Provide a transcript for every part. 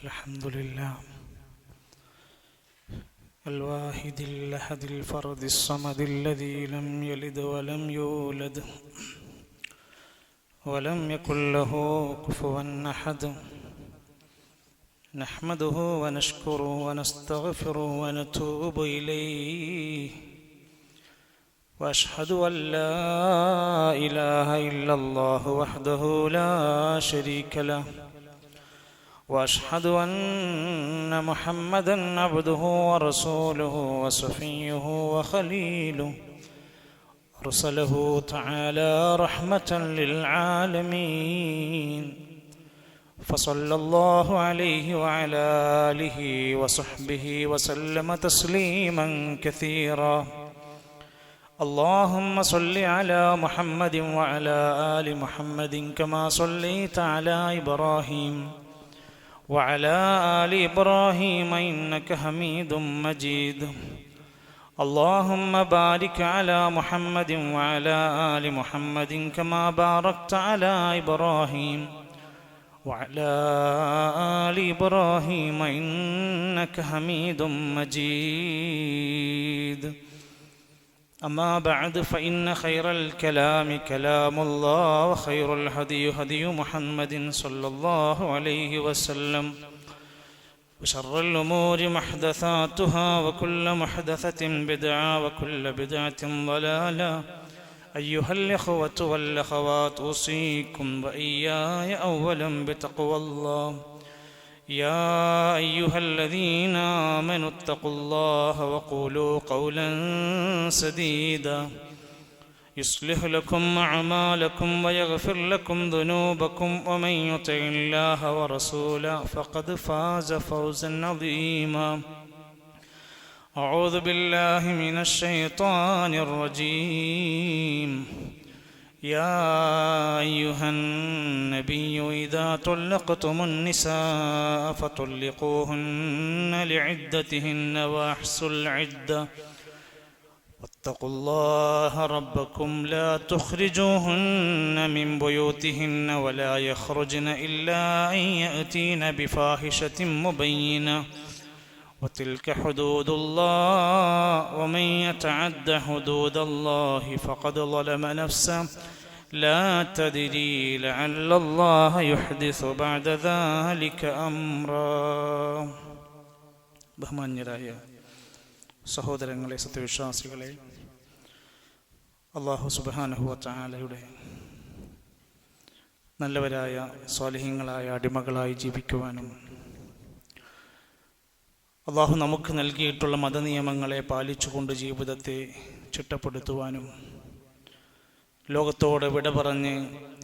الحمد لله الواحد الأحد الفرد الصمد الذي لم يلد ولم يولد ولم يكن له كفوا أحد نحمده ونشكره ونستغفره ونتوب إليه وأشهد أن لا إله إلا الله وحده لا شريك له وأشهد أن محمدًا عبده ورسوله وصفيه وخليله أرسله تعالى رحمة للعالمين فصلى الله عليه وعلى آله وصحبه وسلم تسليمًا كثيرًا اللهم صل على محمد وعلى آل محمد كما صليت على إبراهيم وعلى آل إبراهيم إنك حميد مجيد اللهم بارك على محمد وعلى آل محمد كما باركت على إبراهيم وعلى آل إبراهيم إنك حميد مجيد أما بعد فإن خير الكلام كلام الله وخير الهدي هدي محمد صلى الله عليه وسلم وشر الأمور محدثاتها وكل محدثة بدعة وكل بدعة ضلالة أيها الإخوة والأخوات أوصيكم وإياي أولا بتقوى الله يا أيها الذين آمنوا اتقوا الله وقولوا قولا سديدا يصلح لكم أعمالكم ويغفر لكم ذنوبكم ومن يطع الله ورسوله فقد فاز فوزا عظيما أعوذ بالله من الشيطان الرجيم يا أيها النبي إذا طلقتم النساء فطلقوهن لعدتهن وأحصوا العدة واتقوا الله ربكم لا تخرجوهن من بيوتهن ولا يخرجن إلا أن يأتين بفاحشة مبينة وتلك حدود الله ومن يتعد حدود الله فقد ظلم نفسه لا تدري لعل الله يحدث بعد ذلك أمرا ബഹുമാന്യരായ സഹോദരങ്ങളെ, സത്യവിശ്വാസികളെ, അല്ലാഹു സുബ്ഹാനഹു വ തആലയുടെ നല്ലവരായ സ്വാലിഹീങ്ങളായ അടിമകളായി ജീവിക്കുവാനും അല്ലാഹു നമുക്ക് നൽകിയിട്ടുള്ള മതനിയമങ്ങളെ പാലിച്ചുകൊണ്ട് ജീവിതത്തെ ചിട്ടപ്പെടുത്തുവാനും ലോകത്തോട് വിട പറഞ്ഞ്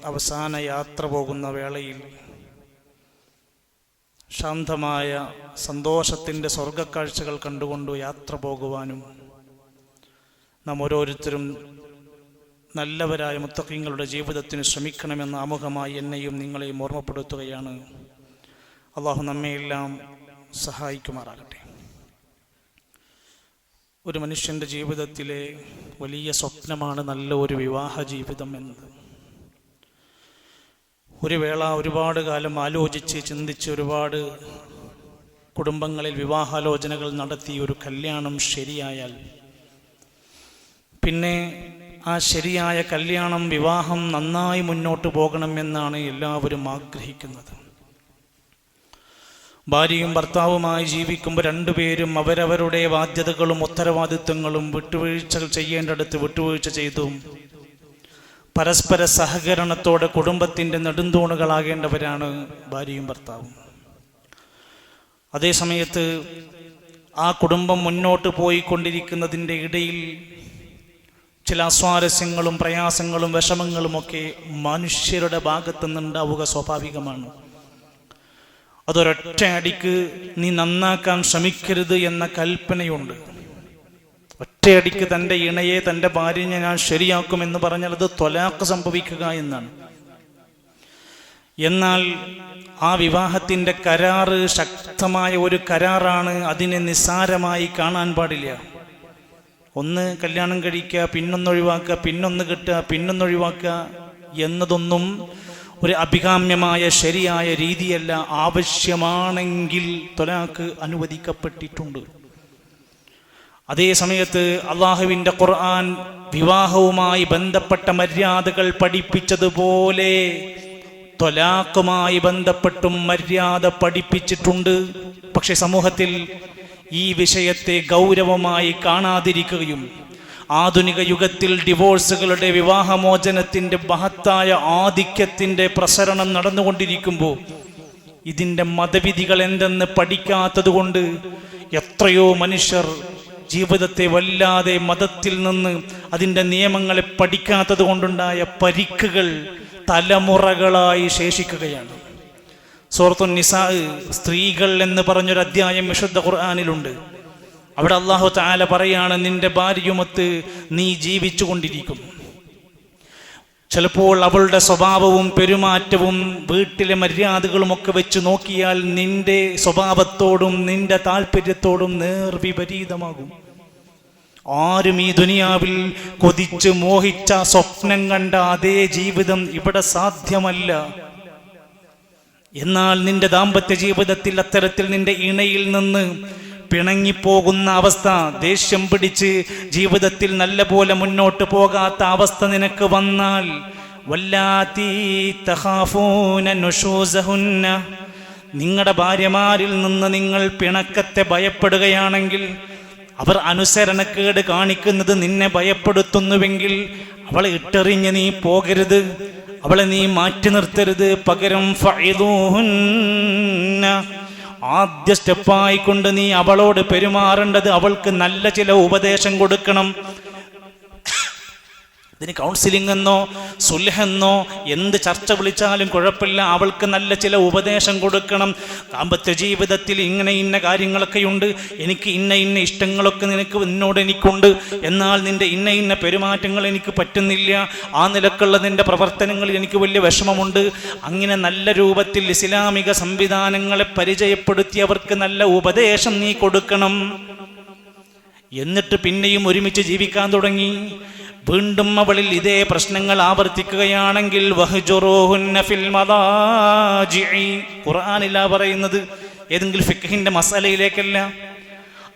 അവസാന യാത്ര പോകുന്ന വേളയിൽ ശാന്തമായ സന്തോഷത്തിൻ്റെ സ്വർഗക്കാഴ്ചകൾ കണ്ടുകൊണ്ട് യാത്ര പോകുവാനും നാം ഓരോരുത്തരും നല്ലവരായ മുത്തഖീങ്ങളുടെ ജീവിതത്തിന് ശ്രമിക്കണമെന്ന് ആമുഖമായി എന്നെയും നിങ്ങളെയും ഓർമ്മപ്പെടുത്തുകയാണ്. അല്ലാഹു നമ്മെയെല്ലാം സഹായിക്കുമാറാകട്ടെ. ഒരു മനുഷ്യൻ്റെ ജീവിതത്തിലെ വലിയ സ്വപ്നമാണ് നല്ല ഒരു വിവാഹ ജീവിതം എന്നത്. ഒരു വേള ഒരുപാട് കാലം ആലോചിച്ച് ചിന്തിച്ച് ഒരുപാട് കുടുംബങ്ങളിൽ വിവാഹാലോചനകൾ നടത്തി ഒരു കല്യാണം ശരിയായാൽ പിന്നെ ആ ശരിയായ കല്യാണം വിവാഹം നന്നായി മുന്നോട്ട് പോകണമെന്നാണ് എല്ലാവരും ആഗ്രഹിക്കുന്നത്. ഭാര്യയും ഭർത്താവുമായി ജീവിക്കുമ്പോൾ രണ്ടുപേരും അവരവരുടെ ബാധ്യതകളും ഉത്തരവാദിത്വങ്ങളും വിട്ടുവീഴ്ചകൾ ചെയ്യേണ്ടടുത്ത് വിട്ടുവീഴ്ച ചെയ്തും പരസ്പര സഹകരണത്തോടെ കുടുംബത്തിൻ്റെ നെടുന്തൂണുകളാകേണ്ടവരാണ് ഭാര്യയും ഭർത്താവും. അതേസമയത്ത് ആ കുടുംബം മുന്നോട്ട് പോയിക്കൊണ്ടിരിക്കുന്നതിൻ്റെ ഇടയിൽ ചില അസ്വാരസ്യങ്ങളും പ്രയാസങ്ങളും വിഷമങ്ങളുമൊക്കെ മനുഷ്യരുടെ ഭാഗത്തു നിന്നുണ്ടാവുക സ്വാഭാവികമാണ്. അതൊരൊറ്റ അടിക്ക് നീ നന്നാക്കാൻ ശ്രമിക്കരുത് എന്ന കൽപ്പനയുണ്ട്. ഒറ്റയടിക്ക് തൻ്റെ ഇണയെ, തൻ്റെ ഭാര്യയെ ഞാൻ ശരിയാക്കുമെന്ന് പറഞ്ഞാൽ അത് ത്വലാഖ് സംഭവിക്കുക എന്നാണ്. എന്നാൽ ആ വിവാഹത്തിൻ്റെ കരാറ് ശക്തമായ ഒരു കരാറാണ്. അതിനെ നിസ്സാരമായി കാണാൻ പാടില്ല. ഒന്ന് കല്യാണം കഴിക്കുക, പിന്നൊന്നൊഴിവാക്കുക, പിന്നൊന്ന് കിട്ടുക, പിന്നൊന്നൊഴിവാക്കുക എന്നതൊന്നും ഒരു അഭികാമ്യമായ ശരിയായ രീതിയല്ല. ആവശ്യമാണെങ്കിൽ ത്വലാഖ് അനുവദിക്കപ്പെട്ടിട്ടുണ്ട്. അതേ സമയത്ത് അള്ളാഹുവിൻ്റെ ഖുർആൻ വിവാഹവുമായി ബന്ധപ്പെട്ട മര്യാദകൾ പഠിപ്പിച്ചതുപോലെ ത്വലാഖുമായി ബന്ധപ്പെട്ടും മര്യാദ പഠിപ്പിച്ചിട്ടുണ്ട്. പക്ഷെ സമൂഹത്തിൽ ഈ വിഷയത്തെ ഗൗരവമായി കാണാതിരിക്കുകയും ആധുനിക യുഗത്തിൽ ഡിവോഴ്സുകളുടെ വിവാഹമോചനത്തിൻ്റെ മഹത്തായ ആധിക്യത്തിൻ്റെ പ്രസരണം നടന്നുകൊണ്ടിരിക്കുമ്പോൾ ഇതിൻ്റെ മതവിധികൾ എന്തെന്ന് പഠിക്കാത്തതുകൊണ്ട് എത്രയോ മനുഷ്യർ ജീവിതത്തെ വല്ലാതെ മതത്തിൽ നിന്ന് അതിൻ്റെ നിയമങ്ങളെ പഠിക്കാത്തത് കൊണ്ടുണ്ടായ പരിക്കുകൾ തലമുറകളായി ശേഷിക്കുകയാണ്. സൂറത്തുൻ നിസാ സ്ത്രീകൾ എന്ന് പറഞ്ഞൊരു അധ്യായം വിശുദ്ധ ഖുർആനിലുണ്ട്. അവിടെ അല്ലാഹു തആല പറയാണ്, നിന്റെ ഭാര്യയുമൊത്ത് നീ ജീവിച്ചു കൊണ്ടിരിക്കുന്നു. ചിലപ്പോൾ അവളുടെ സ്വഭാവവും പെരുമാറ്റവും വീട്ടിലെ മര്യാദകളുമൊക്കെ വെച്ച് നോക്കിയാൽ നിന്റെ സ്വഭാവത്തോടും നിന്റെ താല്പര്യത്തോടും നേർവിപരീതമാകും. ആരും ഈ ദുനിയാവിൽ കൊതിച്ച് മോഹിച്ച സ്വപ്നം കണ്ട അതേ ജീവിതം ഇവിടെ സാധ്യമല്ല. എന്നാൽ നിന്റെ ദാമ്പത്യ ജീവിതത്തിൽ അത്തരത്തിൽ നിന്റെ ഇണയിൽ നിന്ന് പിണങ്ങിപ്പോകുന്ന അവസ്ഥ, ദേഷ്യം പിടിച്ച് ജീവിതത്തിൽ നല്ല പോലെ മുന്നോട്ട് പോകാത്ത അവസ്ഥ നിനക്ക് വന്നാൽ, വല്ലാത്തി തഖാഫൂന നുശൂസഹുന്ന, നിങ്ങളുടെ ഭാര്യമാരിൽ നിന്ന് നിങ്ങൾ പിണക്കത്തെ ഭയപ്പെടുകയാണെങ്കിൽ, അവർ അനുസരണക്കേട് കാണിക്കുന്നത് നിന്നെ ഭയപ്പെടുത്തുന്നുവെങ്കിൽ അവളെ ഇട്ടെറിഞ്ഞ് നീ പോകരുത്, അവളെ നീ മാറ്റി നിർത്തരുത്. പകരം ഫഇദൂഹുന്ന, ആദ്യ സ്റ്റെപ്പായിക്കൊണ്ട് നീ അവളോട് പെരുമാറേണ്ടത് അവൾക്ക് നല്ല ചില ഉപദേശം കൊടുക്കണം. ഇതിന് കൗൺസിലിംഗ് എന്നോ സുൽഹെന്നോ എന്ത് ചർച്ച വിളിച്ചാലും കുഴപ്പമില്ല. അവൾക്ക് നല്ല ചില ഉപദേശം കൊടുക്കണം. ദാമ്പത്യ ജീവിതത്തിൽ ഇങ്ങനെ ഇന്ന കാര്യങ്ങളൊക്കെയുണ്ട്, എനിക്ക് ഇന്ന ഇന്ന ഇഷ്ടങ്ങളൊക്കെ നിന്നോട് എനിക്കുണ്ട്, എന്നാൽ നിന്റെ ഇന്ന ഇന്ന പെരുമാറ്റങ്ങൾ എനിക്ക് പറ്റുന്നില്ല, ആ നിലക്കുള്ള നിന്റെ പ്രവർത്തനങ്ങളിൽ എനിക്ക് വലിയ വിഷമമുണ്ട്. അങ്ങനെ നല്ല രൂപത്തിൽ ഇസ്ലാമിക സംവിധാനങ്ങളെ പരിചയപ്പെടുത്തി അവർക്ക് നല്ല ഉപദേശം നീ കൊടുക്കണം. എന്നിട്ട് പിന്നെയും ഒരുമിച്ച് ജീവിക്കാൻ തുടങ്ങി. വീണ്ടും അവളിൽ ഇതേ പ്രശ്നങ്ങൾ ആവർത്തിക്കുകയാണെങ്കിൽ വഹ്ജുറൂഹുന്ന ഫിൽ മദാജിഇ, ഖുർആനിലാ പറയുന്നത്, ഏതെങ്കിലും ഫിഖ്ഹിന്റെ മസലയിലേക്കല്ല.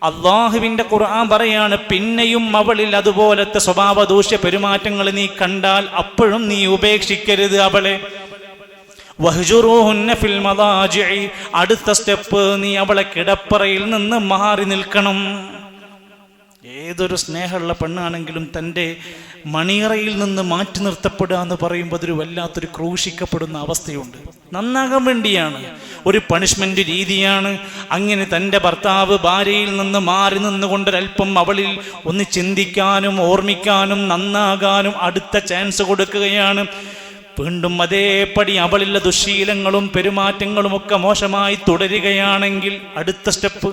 അള്ളാഹുവിന്റെ ഖുർആൻ പറയാണ്, പിന്നെയും അവളിൽ അതുപോലത്തെ സ്വഭാവ ദൂഷ്യ പെരുമാറ്റങ്ങൾ നീ കണ്ടാൽ അപ്പോഴും നീ ഉപേക്ഷിക്കരുത് അവളെ. വഹ്ജുറൂഹുന്ന ഫിൽ മദാജിഇ, അടുത്ത സ്റ്റെപ്പ് നീ അവളെ കിടപ്പറയിൽ നിന്ന് മാറി നിൽക്കണം. ഏതൊരു സ്നേഹമുള്ള പെണ്ണാണെങ്കിലും തൻ്റെ മണിയറയിൽ നിന്ന് മാറ്റി നിർത്തപ്പെടുക എന്ന് പറയുമ്പോൾ അതൊരു വല്ലാത്തൊരു ക്രൂശിക്കപ്പെടുന്ന അവസ്ഥയുണ്ട്. നന്നാകാൻ വേണ്ടിയാണ്, ഒരു പണിഷ്മെന്റ് രീതിയാണ്. അങ്ങനെ തൻ്റെ ഭർത്താവ് ഭാര്യയിൽ നിന്ന് മാറി നിന്നുകൊണ്ടൊരൽപ്പം അവളിൽ ഒന്ന് ചിന്തിക്കാനും ഓർമ്മിക്കാനും നന്നാകാനും അടുത്ത ചാൻസ് കൊടുക്കുകയാണ്. വീണ്ടും അതേപടി അവളിലെ ദുശ്ശീലങ്ങളും പെരുമാറ്റങ്ങളും ഒക്കെ മോശമായി തുടരുകയാണെങ്കിൽ അടുത്ത സ്റ്റെപ്പ്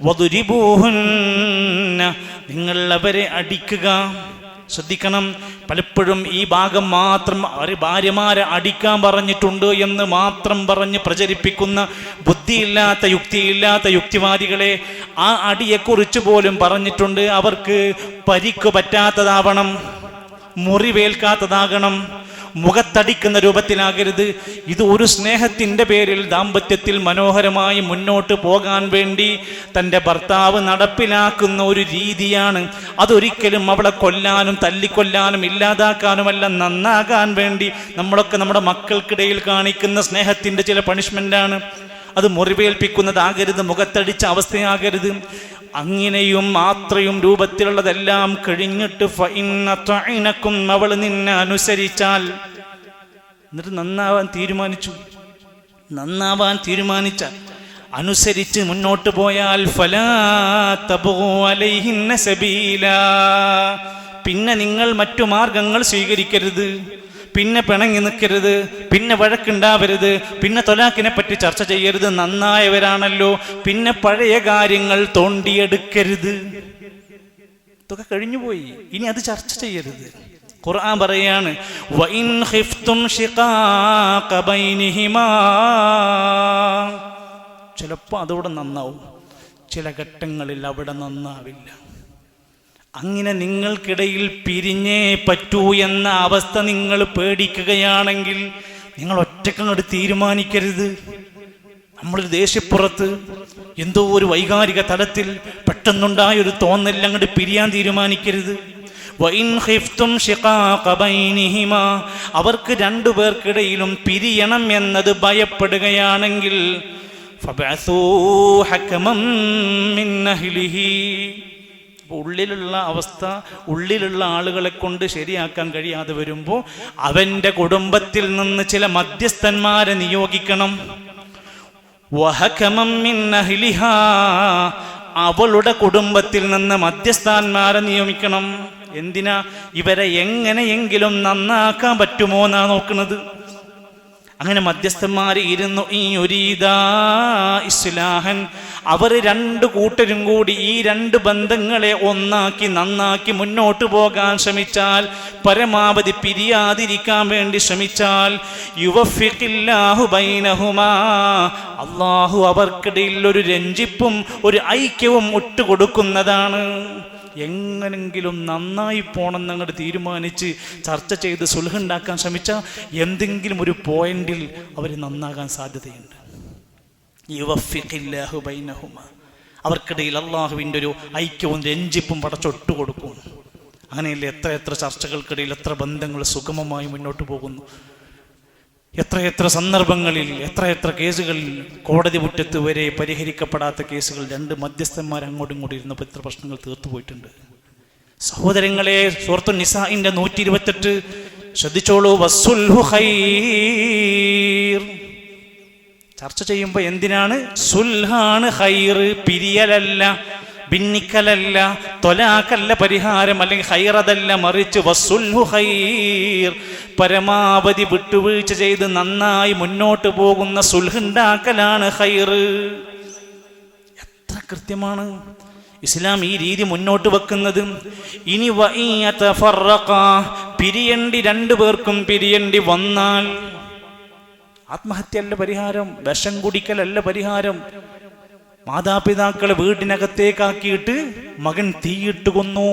വദുരിബൂഹുന്ന, നിങ്ങൾ അവരെ അടിക്കുക. ശ്രദ്ധിക്കണം, പലപ്പോഴും ഈ ഭാഗം മാത്രം ഭാര്യമാരെ അടിക്കാൻ പറഞ്ഞിട്ടുണ്ട് എന്ന് മാത്രം പറഞ്ഞ് പ്രചരിപ്പിക്കുന്ന ബുദ്ധിയില്ലാത്ത യുക്തിയില്ലാത്ത യുക്തിവാദികളെ, ആ അടിയെക്കുറിച്ച് പോലും പറഞ്ഞിട്ടുണ്ട്. അവർക്ക് പരിക്ക് പറ്റാത്തതാവണം, മുറിവേൽക്കാത്തതാകണം, മുഖത്തടിക്കുന്ന രൂപത്തിലാകരുത്. ഇത് ഒരു സ്നേഹത്തിൻ്റെ പേരിൽ ദാമ്പത്യത്തിൽ മനോഹരമായി മുന്നോട്ട് പോകാൻ വേണ്ടി തൻ്റെ ഭർത്താവ് നടപ്പിലാക്കുന്ന ഒരു രീതിയാണ്. അതൊരിക്കലും അവളെ കൊല്ലാനും തല്ലിക്കൊല്ലാനും ഇല്ലാതാക്കാനുമല്ല, നന്നാകാൻ വേണ്ടി നമ്മളൊക്കെ നമ്മുടെ മക്കൾക്കിടയിൽ കാണിക്കുന്ന സ്നേഹത്തിൻ്റെ ചില പണിഷ്മെൻ്റാണ്. അത് മുറിവേൽപ്പിക്കുന്നതാകരുത്, മുഖത്തടിച്ച അവസ്ഥയാകരുത്. അങ്ങനെയും മാത്രയും രൂപത്തിലുള്ളതെല്ലാം കഴിഞ്ഞിട്ട് അവൾ നിന്നെ അനുസരിച്ചാൽ, എന്നിട്ട് നന്നാവാൻ തീരുമാനിച്ചാൽ അനുസരിച്ച് മുന്നോട്ട് പോയാൽ ഫലാ തബ്ഗൂ അലൈഹിന്ന സബീലാ, പിന്നെ നിങ്ങൾ മറ്റു മാർഗങ്ങൾ സ്വീകരിക്കരുത്, പിന്നെ പിണങ്ങി നിൽക്കരുത്, പിന്നെ വഴക്കുണ്ടാവരുത്, പിന്നെ തൊലാഖിനെ പറ്റി ചർച്ച ചെയ്യരുത്. നന്നായവരാണല്ലോ, പിന്നെ പഴയ കാര്യങ്ങൾ തോണ്ടിയെടുക്കരുത്. ഇതൊക്കെ കഴിഞ്ഞുപോയി, ഇനി അത് ചർച്ച ചെയ്യരുത്. ഖുർആൻ പറയാണ്, വഇൻ ഖിഫ്തും ശിഖാഖ ബൈനിഹിമാ, ചിലപ്പോൾ അതോടെ നന്നാവും, ചില ഘട്ടങ്ങളിൽ അവിടെ നന്നാവില്ല. അങ്ങനെ നിങ്ങൾക്കിടയിൽ പിരിഞ്ഞേ പറ്റൂ എന്ന അവസ്ഥ നിങ്ങൾ പേടിക്കുകയാണെങ്കിൽ നിങ്ങൾ ഒറ്റക്കങ്ങോട്ട് തീരുമാനിക്കരുത്. നമ്മളൊരു ദേഷ്യപ്പുറത്ത് എന്തോ ഒരു വൈകാരിക തലത്തിൽ പെട്ടെന്നുണ്ടായൊരു തോന്നൽ അങ്ങോട്ട് പിരിയാൻ തീരുമാനിക്കരുത്. അവർക്ക് രണ്ടുപേർക്കിടയിലും പിരിയണം എന്നത് ഭയപ്പെടുകയാണെങ്കിൽ ഉള്ളിലുള്ള അവസ്ഥ, ഉള്ളിലുള്ള ആളുകളെ കൊണ്ട് ശരിയാക്കാൻ കഴിയാതെ വരുമ്പോൾ അവൻ്റെ കുടുംബത്തിൽ നിന്ന് ചില മധ്യസ്ഥന്മാരെ നിയോഗിക്കണം. അവളുടെ കുടുംബത്തിൽ നിന്ന് മധ്യസ്ഥന്മാരെ നിയമിക്കണം. എന്തിനാ? ഇവരെ എങ്ങനെയെങ്കിലും നന്നാക്കാൻ പറ്റുമോ എന്നാ നോക്കുന്നത്. അങ്ങനെ മധ്യസ്ഥന്മാർ ഇരുന്നു. ഈ ഒരീദാ ഇസ്ലാഹൻ, അവർ രണ്ടു കൂട്ടരും കൂടി ഈ രണ്ട് ബന്ധങ്ങളെ ഒന്നാക്കി നന്നാക്കി മുന്നോട്ട് പോകാൻ ശ്രമിച്ചാൽ, പരമാവധി പിരിയാതിരിക്കാൻ വേണ്ടി ശ്രമിച്ചാൽ, യുവഫിഖില്ലാഹു ബൈനഹുമാ, അല്ലാഹു അവർക്കിടയിൽ ഒരു രഞ്ജിപ്പും ഒരു ഐക്യവും ഇട്ടുകൊടുക്കുന്നതാണ്. എങ്ങനെങ്കിലും നന്നായി പോണം എന്നങ്ങോട്ട് തീരുമാനിച്ച് ചർച്ച ചെയ്ത് സുൽഹുണ്ടാക്കാൻ ശ്രമിച്ചാൽ എന്തെങ്കിലും ഒരു പോയിന്റിൽ അവർ നന്നാകാൻ സാധ്യതയുണ്ട്. യുവഫിഖില്ലാഹു ബൈനഹുമാ, അവർക്കിടയിൽ അള്ളാഹുവിൻ്റെ ഒരു ഐക്യവും രഞ്ജിപ്പും പടച്ചൊട്ടു കൊടുക്കും. അങ്ങനെയല്ലേ എത്ര ചർച്ചകൾക്കിടയിൽ എത്ര ബന്ധങ്ങൾ സുഗമമായി മുന്നോട്ട് പോകുന്നു. എത്ര സന്ദർഭങ്ങളിൽ എത്ര കേസുകളിൽ കോടതി മുറ്റത്ത് വരെ പരിഹരിക്കപ്പെടാത്ത കേസുകൾ രണ്ട് മധ്യസ്ഥന്മാർ അങ്ങോട്ടും ഇങ്ങോട്ടും ഇരുന്നപ്പോൾ എത്ര പ്രശ്നങ്ങൾ തീർത്തു പോയിട്ടുണ്ട്. സഹോദരങ്ങളെ, സൂറത്തുൻ നിസാഇന്റെ 128 ശ്രദ്ധിച്ചോളൂ. വസ്സുൽഹു ഖൈർ. ചർച്ച ചെയ്യുമ്പോൾ എന്തിനാണ്? സുൽഹാണ് ഖൈർ, പിരിയലല്ല, ഭിന്നിക്കലല്ല, തൊലാക്കല്ല പരിഹാരം, അല്ലെങ്കിൽ ഖൈറതല്ല, മറിച്ച് വസ്സുൽഹു ഖൈർ, പരമാവധി വിട്ടുവീഴ്ച ചെയ്ത് നന്നായി മുന്നോട്ട് പോകുന്ന സുൽഹുണ്ടാക്കലാണ് ഖൈർ. എത്ര കൃത്യമാണ് ഇസ്ലാം ഈ രീതി മുന്നോട്ട് വെക്കുന്നത്. ഇനി പിരിയണ്ടി, രണ്ടുപേർക്കും പിരിയണ്ടി വന്നാൽ ആത്മഹത്യയല്ല പരിഹാരം, വിഷം കുടിക്കലല്ല പരിഹാരം. മാതാപിതാക്കളെ വീടിനകത്തേക്കാക്കിയിട്ട് മകൻ തീയിട്ട് കൊന്നു.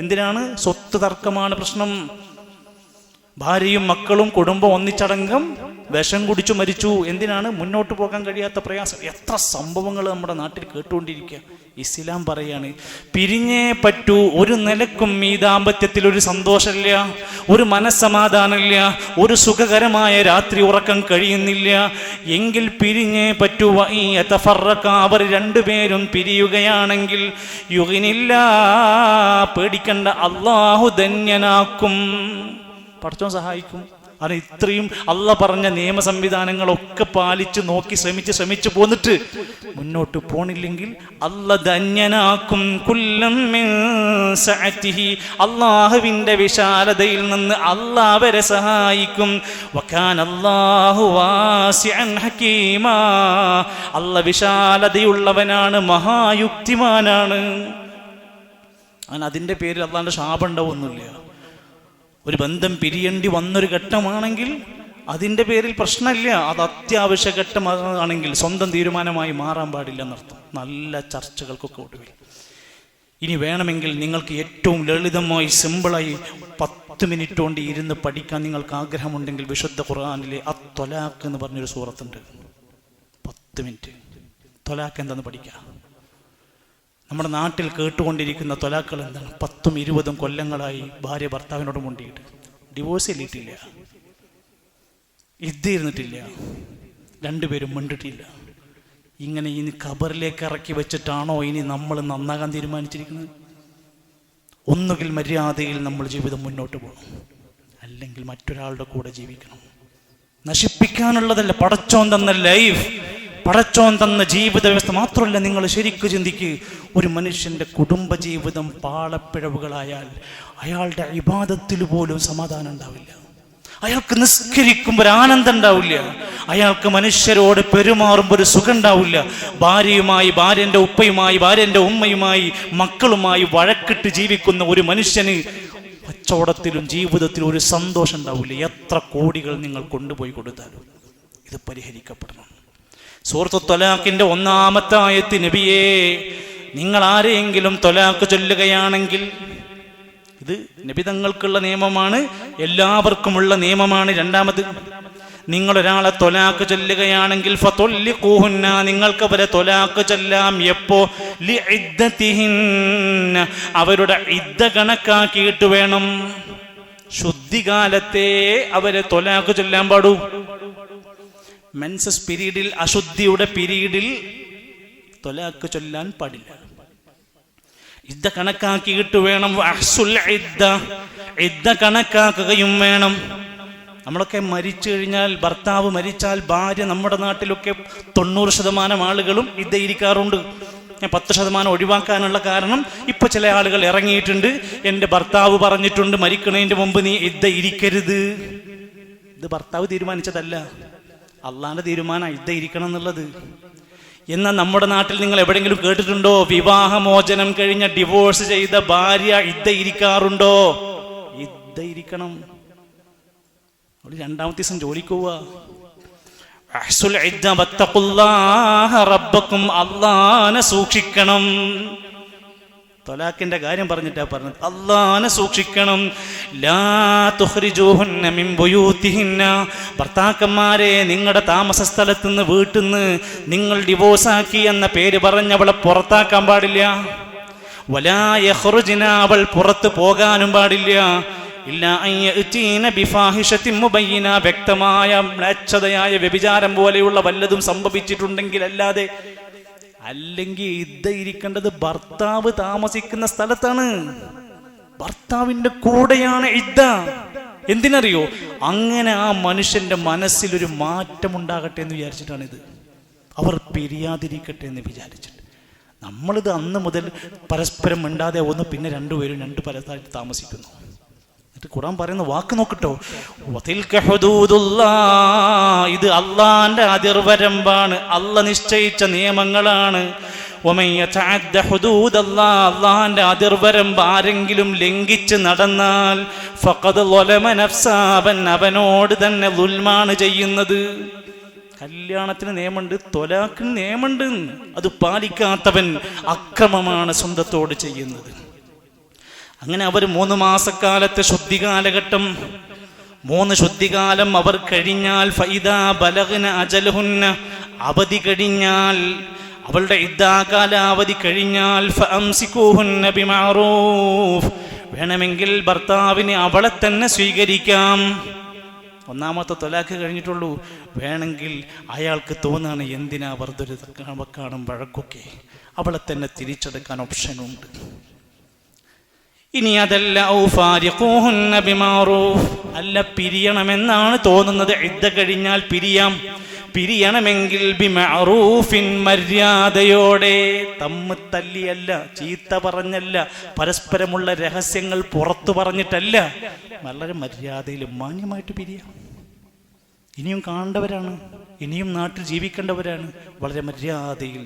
എന്തിനാണ്? സ്വത്ത് തർക്കമാണ് പ്രശ്നം. ഭാര്യയും മക്കളും കുടുംബം ഒന്നിച്ചടങ്കം വിഷം കുടിച്ചു മരിച്ചു. എന്തിനാണ്? മുന്നോട്ട് പോകാൻ കഴിയാത്ത പ്രയാസം. എത്ര സംഭവങ്ങൾ നമ്മുടെ നാട്ടിൽ കേട്ടുകൊണ്ടിരിക്കുക. ഇസ്ലാം പറയാണ് പിരിഞ്ഞേ പറ്റൂ. ഒരു നിലക്കും ഈ ദാമ്പത്യത്തിൽ ഒരു സന്തോഷമില്ല, ഒരു മനസ്സമാധാനമില്ല, ഒരു സുഖകരമായ രാത്രി ഉറക്കം കഴിയുന്നില്ല എങ്കിൽ പിരിഞ്ഞേ പറ്റൂ. അവർ രണ്ടുപേരും പിരിയുകയാണെങ്കിൽ യുഗിനില്ല, പേടിക്കണ്ട, അല്ലാഹു ധന്യനാക്കും, പടച്ചോൻ സഹായിക്കും. അത് ഇത്രയും അള്ള പറഞ്ഞ നിയമ സംവിധാനങ്ങളൊക്കെ പാലിച്ച് നോക്കി ശ്രമിച്ചു പോന്നിട്ട് മുന്നോട്ട് പോണില്ലെങ്കിൽ അള്ള ധന്യനാക്കും. കുല്ലം മിൻ സഅതിഹി, അല്ലാഹുവിൻ്റെ വിശാലതയിൽ നിന്ന് അല്ലാഹ് അവരെ സഹായിക്കും. വകാനല്ലാഹു വാസിഅൻ ഹകീമാ, അള്ള വിശാലതയുള്ളവനാണ്, മഹായുക്തിമാനാണ്. അതിൻ്റെ പേരിൽ അള്ളാന്റെ ശാപം ഉണ്ടാവുന്നില്ല. ഒരു ബന്ധം പിരിയേണ്ടി വന്നൊരു ഘട്ടമാണെങ്കിൽ അതിൻ്റെ പേരിൽ പ്രശ്നമില്ല. അത് അത്യാവശ്യ ഘട്ടമാണെങ്കിൽ സ്വന്തം തീരുമാനമായി മാറാൻ പാടില്ല എന്നർത്ഥം. നല്ല ചർച്ചകൾക്കൊക്കെ ഒടുവിൽ ഇനി വേണമെങ്കിൽ നിങ്ങൾക്ക് ഏറ്റവും ലളിതമായി സിമ്പിളായി 10 മിനിറ്റ് കൊണ്ട് ഇരുന്ന് പഠിക്കാൻ നിങ്ങൾക്ക് ആഗ്രഹമുണ്ടെങ്കിൽ വിശുദ്ധ ഖുർആനിലെ അത്തൊലാഖ് എന്ന് പറഞ്ഞൊരു സൂറത്തുണ്ട്. 10 മിനിറ്റ് തൊലാഖ് എന്താന്ന് പഠിക്കാം. നമ്മുടെ നാട്ടിൽ കേട്ടുകൊണ്ടിരിക്കുന്ന തൊലാക്കൾ എന്താണ്? 10-20 കൊല്ലങ്ങളായി ഭാര്യ ഭർത്താവിനോട് മുണ്ടിയിട്ട് ഡിവോഴ്സ് ചെല്ലിയിട്ടില്ല, ഇരുന്നിട്ടില്ല, രണ്ടുപേരും മിണ്ടിട്ടില്ല. ഇങ്ങനെ ഇനി ഖബറിലേക്ക് ഇറക്കി വെച്ചിട്ടാണോ ഇനി നമ്മൾ നന്നാകാൻ തീരുമാനിച്ചിരിക്കുന്നത്? ഒന്നുകിൽ മര്യാദയിൽ നമ്മൾ ജീവിതം മുന്നോട്ട് പോകണം, അല്ലെങ്കിൽ മറ്റൊരാളുടെ കൂടെ ജീവിക്കണം. നശിപ്പിക്കാനുള്ളതല്ല പടച്ചോൻ തന്ന ലൈഫ്, പടച്ചോൻ തന്ന ജീവിത വ്യവസ്ഥ. മാത്രമല്ല, നിങ്ങൾ ശരിക്കും ചിന്തിക്ക്, ഒരു മനുഷ്യൻ്റെ കുടുംബജീവിതം പാളപ്പിഴവുകളായാൽ അയാളുടെ ഇബാദത്തിൽ പോലും സമാധാനം ഉണ്ടാവില്ല, അയാൾക്ക് നിസ്കരിക്കുമ്പോൾ ഒരു ആനന്ദം ഉണ്ടാവില്ല, അയാൾക്ക് മനുഷ്യരോട് പെരുമാറുമ്പോൾ ഒരു സുഖം ഉണ്ടാവില്ല. ഭാര്യയുമായി, ഭാര്യൻ്റെ ഉപ്പയുമായി, ഭാര്യൻ്റെ ഉമ്മയുമായി, മക്കളുമായി വഴക്കിട്ട് ജീവിക്കുന്ന ഒരു മനുഷ്യന് കച്ചവടത്തിലും ജീവിതത്തിലും ഒരു സന്തോഷം ഉണ്ടാവില്ല. എത്ര കോടികൾ നിങ്ങൾ കൊണ്ടുപോയി കൊടുത്താലും ഇത് പരിഹരിക്കപ്പെടണം. സൂറത്തു ത്വലാഖിന്റെ 1-ാമത്തെ ആയത്ത്, നബിയേ, നിങ്ങൾ ആരെയെങ്കിലും ത്വലാഖ് ചൊല്ലുകയാണെങ്കിൽ, ഇത് നബി തങ്ങൾക്കുള്ള നിയമമാണ്, എല്ലാവർക്കുമുള്ള നിയമമാണ്. രണ്ടാമത്, നിങ്ങളൊരാളെ തൊലാക്ക് ചൊല്ലുകയാണെങ്കിൽ ഫതൊല്ലിഖൂഹുന്ന, നിങ്ങൾക്ക് അവരെ തൊലാക്ക് ചൊല്ലാം. എപ്പോ? ലിഇദ്ദതിഹിന്ന, അവരുടെ ഇദ്ദ കണക്കാക്കിയിട്ട് വേണം. ശുദ്ധികാലത്തെ അവരെ തൊലാക്ക് ചൊല്ലാൻ പാടൂ. മെൻസസ് പീരീഡിൽ, അശുദ്ധിയുടെ പീരീഡിൽ തൊലാക്ക് ചൊല്ലാൻ പാടില്ല. ഇദ്ദ കണക്കാക്കിയിട്ട് വേണം. വഅഹ്സുൽ ഇദ്ദ, ഇദ്ദ കണക്കാക്കുകയും വേണം. നമ്മളൊക്കെ മരിച്ചു കഴിഞ്ഞാൽ, ഭർത്താവ് മരിച്ചാൽ ഭാര്യ, നമ്മുടെ നാട്ടിലൊക്കെ 90% ആളുകളും ഇദ്ദ ഇരിക്കാറുണ്ട്. ഞാൻ 10% ഒഴിവാക്കാനുള്ള കാരണം, ഇപ്പൊ ചില ആളുകൾ ഇറങ്ങിയിട്ടുണ്ട്. എൻ്റെ ഭർത്താവ് പറഞ്ഞിട്ടുണ്ട് മരിക്കണതിൻ്റെ മുമ്പ് നീ ഇദ്ദ ഇരിക്കരുത്. ഇത് ഭർത്താവ് തീരുമാനിച്ചതല്ല, അള്ളാന്റെ തീരുമാനം ഇദ്ദ ഇരിക്കണം എന്നുള്ളത്. എന്നാൽ നമ്മുടെ നാട്ടിൽ നിങ്ങൾ എവിടെയെങ്കിലും കേട്ടിട്ടുണ്ടോ വിവാഹമോചനം കഴിഞ്ഞ ഡിവോഴ്സ് ചെയ്ത ഭാര്യ ഇദ്ദ ഇരിക്കാറുണ്ടോ? ഇദ്ദ ഇരിക്കണം. അവള് 2ാമത്തെ ദിവസം ജോലിക്ക് പോവാ. റബ്ബക്കും, അള്ളാനെ സൂക്ഷിക്കണം. തൊലാഖിന്റെ കാര്യം പറഞ്ഞിട്ടാ പറഞ്ഞത്, അള്ളാനെ സൂക്ഷിക്കണം. ലാ തുഖ്രിജൂഹുന്ന മിൻ ബുയൂതിഹിന്ന, ഭർത്താക്കന്മാരെ നിങ്ങളുടെ താമസ സ്ഥലത്ത് നിന്ന്, വീട്ടിൽ നിന്ന് നിങ്ങൾ ഡിവോഴ്സാക്കി എന്ന പേര് പറഞ്ഞവളെ പുറത്താക്കാൻ പാടില്ല. വലാ യഖ്റുജ്ന, അവൾ പുറത്ത് പോകാനും പാടില്ല. ഇല്ലാ അൻ യഅ്തീന ബിഫാഹിശത്തിൻ മുബയ്യിന, വ്യക്തമായ മ്ലേച്ഛതയായ വ്യഭിചാരം പോലെയുള്ള വല്ലതും സംഭവിച്ചിട്ടുണ്ടെങ്കിൽ അല്ലാതെ. അല്ലെങ്കിൽ ഇദ്ദ ഇരിക്കേണ്ടത് ഭർത്താവ് താമസിക്കുന്ന സ്ഥലത്താണ്, ഭർത്താവിന്റെ കൂടെയാണ് ഇദ്ദ. എന്തിനറിയോ? അങ്ങനെ ആ മനുഷ്യന്റെ മനസ്സിലൊരു മാറ്റം ഉണ്ടാകട്ടെ എന്ന് വിചാരിച്ചിട്ടാണിത്. അവർ പിരിയാതിരിക്കട്ടെ എന്ന് വിചാരിച്ചിട്ട്. നമ്മളിത് അന്ന് മുതൽ പരസ്പരം മിണ്ടാതെ ഒന്ന്, പിന്നെ രണ്ടുപേരും 2 പലതായിട്ട് താമസിക്കുന്നു. എന്നിട്ട് ഖുർആൻ പറയുന്ന വാക്ക് നോക്കട്ടോ, ഇത് അള്ളാന്റെ അതിർവരമ്പാണ്, അള്ള നിശ്ചയിച്ച നിയമങ്ങളാണ്. അള്ളാന്റെ അതിർവരമ്പ് ആരെങ്കിലും ലംഘിച്ച് നടന്നാൽ ഫഖദ് ളലമ നഫ്സഹ, അവനോട് തന്നെ ദുൽമാണ് ചെയ്യുന്നത്. കല്യാണത്തിന് നിയമമുണ്ട്, തൊലാഖിന് നിയമമുണ്ട്. അത് പാലിക്കാത്തവൻ അക്രമമാണ് സ്വന്തത്തോട് ചെയ്യുന്നത്. അങ്ങനെ അവർ 3 മാസക്കാലത്തെ ശുദ്ധികാലഘട്ടം, 3 ശുദ്ധികാലം അവർ കഴിഞ്ഞാൽ, ഫൈദാ ബലഗ്ന അജലഹുന്ന, അവധി കഴിഞ്ഞാൽ, അവളുടെ ഇദ്ദാകാലാവധി കഴിഞ്ഞാൽ, ഫഅംസികൂഹുന്ന ബിമഅറൂഫ്, വേണമെങ്കിൽ ഭർത്താവിന് അവളെ തന്നെ സ്വീകരിക്കാം. 1ാമത്തെ തൊലാഖ് കഴിഞ്ഞിട്ടുള്ളൂ. വേണമെങ്കിൽ അയാൾക്ക് തോന്നാണ് എന്തിനാ വെറുതെ വക്കാണും വഴക്കൊക്കെ, അവളെ തന്നെ തിരിച്ചെടുക്കാൻ ഓപ്ഷനുണ്ട്. ഇനി അതല്ല, അല്ല പിരിയണമെന്നാണ് തോന്നുന്നത്, ഇദ്ദ കഴിഞ്ഞാൽ പിരിയാം. പിരിയണമെങ്കിൽ ബിമഅറൂഫിൻ, മര്യാദയോടെ, തല്ലിയല്ല, ചീത്ത പറഞ്ഞല്ല, പരസ്പരമുള്ള രഹസ്യങ്ങൾ പുറത്തു പറഞ്ഞിട്ടല്ല, വളരെ മര്യാദയിൽ മാന്യമായിട്ട് പിരിയാം. ഇനിയും കാണേണ്ടവരാണ്, ഇനിയും നാട്ടിൽ ജീവിക്കേണ്ടവരാണ്, വളരെ മര്യാദയിൽ.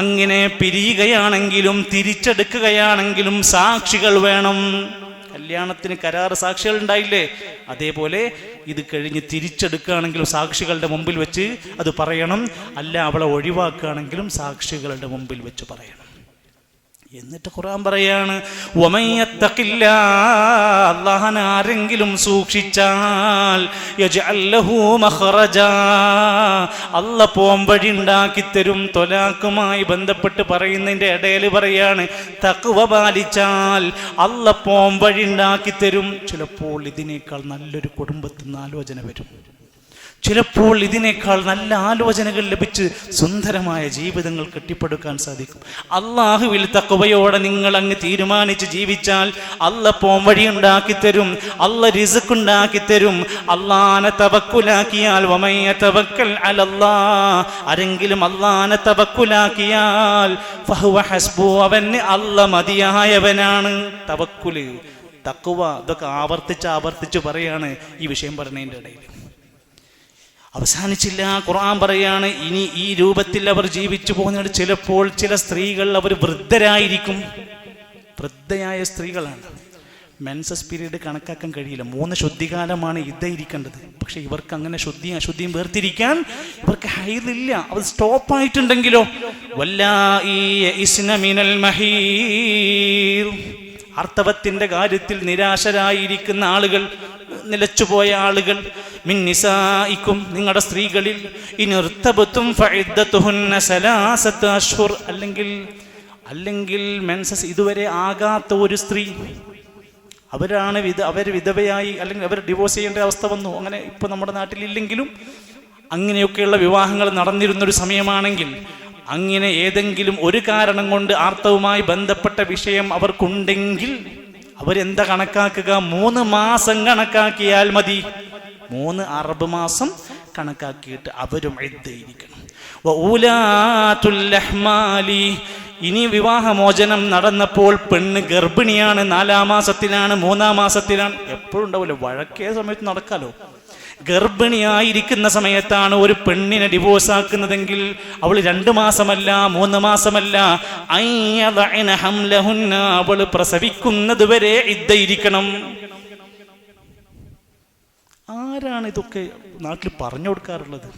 അങ്ങനെ പിരിയുകയാണെങ്കിലും തിരിച്ചെടുക്കുകയാണെങ്കിലും സാക്ഷികൾ വേണം. കല്യാണത്തിന് കരാറ് സാക്ഷികൾ ഉണ്ടായില്ലേ? അതേപോലെ ഇത് കഴിഞ്ഞ് തിരിച്ചെടുക്കുകയാണെങ്കിലും സാക്ഷികളുടെ മുമ്പിൽ വെച്ച് അത് പറയണം. അല്ല അവളെ ഒഴിവാക്കുകയാണെങ്കിലും സാക്ഷികളുടെ മുമ്പിൽ വെച്ച് പറയണം. എന്നിട്ട് ഖുർആൻ പറയാണ്, അല്ലാഹനെ ആരെങ്കിലും സൂക്ഷിച്ചാൽ യജ്അൽ ലഹു മഖ്റജാ, അല്ലാഹ് പോംവഴി ഉണ്ടാക്കി തരും. തൊലാഖുമായി ബന്ധപ്പെട്ട് പറയുന്നതിന്റെ ഇടയിൽ പറയാണ്, തഖ്വ പാലിച്ചാൽ അല്ലാഹ് പോംവഴി ഉണ്ടാക്കി തരും. ചിലപ്പോൾ ഇതിനേക്കാൾ നല്ലൊരു കുടുംബത്തിൽ നിന്ന് ആലോചന വരും. ചിലപ്പോൾ ഇതിനേക്കാൾ നല്ല ആലോചനകൾ ലഭിച്ച് സുന്ദരമായ ജീവിതങ്ങൾ കെട്ടിപ്പടുക്കാൻ സാധിക്കും. അള്ളാഹുവിൽ തഖ്വയോടെ നിങ്ങൾ അങ്ങ് തീരുമാനിച്ച് ജീവിച്ചാൽ അല്ലാഹ് പോംവഴി ഉണ്ടാക്കി തരും, അല്ലാഹ് റിസ്ക് ഉണ്ടാക്കി തരും. അള്ളാഹനെ തവക്കുലാക്കിയാൽ, വമൻ യതവക്കൽ അലല്ലാഹ്, ആരെങ്കിലും അള്ളാഹനെ തവക്കുലാക്കിയാൽ ഫഹുവ ഹസ്ബു, അവന് അല്ലാഹ് മതിയായവനാണ്. തവക്കുല്, തഖ്വ, ഇതൊക്കെ ആവർത്തിച്ച് പറയാണ് ഈ വിഷയം പറഞ്ഞതിൻ്റെ ഇടയിൽ. അവസാനിച്ചില്ല. ഖുർആൻ പറയാണ്, ഇനി ഈ രൂപത്തിൽ അവർ ജീവിച്ചു പോകുന്നത്. ചിലപ്പോൾ ചില സ്ത്രീകൾ അവർ വൃദ്ധരായിരിക്കും, വൃദ്ധയായ സ്ത്രീകളാണ്. മെൻസസ് പീരീഡ് കണക്കാക്കാൻ കഴിയില്ല. 3 ശുദ്ധികാലമാണ് ഇദ്ദ ഇരിക്കേണ്ടത്. പക്ഷെ ഇവർക്ക് അങ്ങനെ ശുദ്ധിയും അശുദ്ധിയും വേർതിരിക്കാൻ ഇവർക്ക് ഹൈദില്ല. അത് സ്റ്റോപ്പായിട്ടുണ്ടെങ്കിലോ, ആർത്തവത്തിന്റെ കാര്യത്തിൽ നിരാശരായിരിക്കുന്ന ആളുകൾ, നിലച്ചുപോയ ആളുകൾ, മിൻ നിസായിക്കും, നിങ്ങളുടെ സ്ത്രീകളിൽ, ഇൻ ഇർതബതും ഫഇദ്ദതുഹുന്ന സലാസത അശ്ഹുർ, അല്ലെങ്കിൽ മെൻസസ് ഇതുവരെ ആകാത്ത ഒരു സ്ത്രീ, അവർ വിധവയായി അല്ലെങ്കിൽ അവർ ഡിവോഴ്സ് ചെയ്യേണ്ട അവസ്ഥ വന്നു, അങ്ങനെ ഇപ്പൊ നമ്മുടെ നാട്ടിലില്ലെങ്കിലും അങ്ങനെയൊക്കെയുള്ള വിവാഹങ്ങൾ നടന്നിരുന്നൊരു സമയമാണെങ്കിൽ, അങ്ങനെ ഏതെങ്കിലും ഒരു കാരണം കൊണ്ട് ആർത്തവുമായി ബന്ധപ്പെട്ട വിഷയം അവർക്കുണ്ടെങ്കിൽ അവരെന്താ കണക്കാക്കുക? 3 മാസം കണക്കാക്കിയാൽ മതി. 3 അറബ് മാസം കണക്കാക്കിയിട്ട് അവരും ഇദ്ദയിരിക്കണം. ഇനി വിവാഹമോചനം നടന്നപ്പോൾ പെണ്ണ് ഗർഭിണിയാണ്, 4-ാം മാസത്തിലാണ്, 3-ാം മാസത്തിലാണ്, എപ്പോഴും ഉണ്ടാവില്ല, വഴക്കേ സമയത്ത് നടക്കാലോ. ഗർഭിണിയായിരിക്കുന്ന സമയത്താണ് ഒരു പെണ്ണിനെ ഡിവോഴ്സ് ആക്കുന്നതെങ്കിൽ അവൾ 2 മാസമല്ല 3 മാസമല്ല, അവൾ പ്രസവിക്കുന്നത് വരെ ഇദ്ദയിരിക്കണം. ആരാണ് ഇതൊക്കെ നാട്ടിൽ പറഞ്ഞു കൊടുക്കാറുള്ളത്?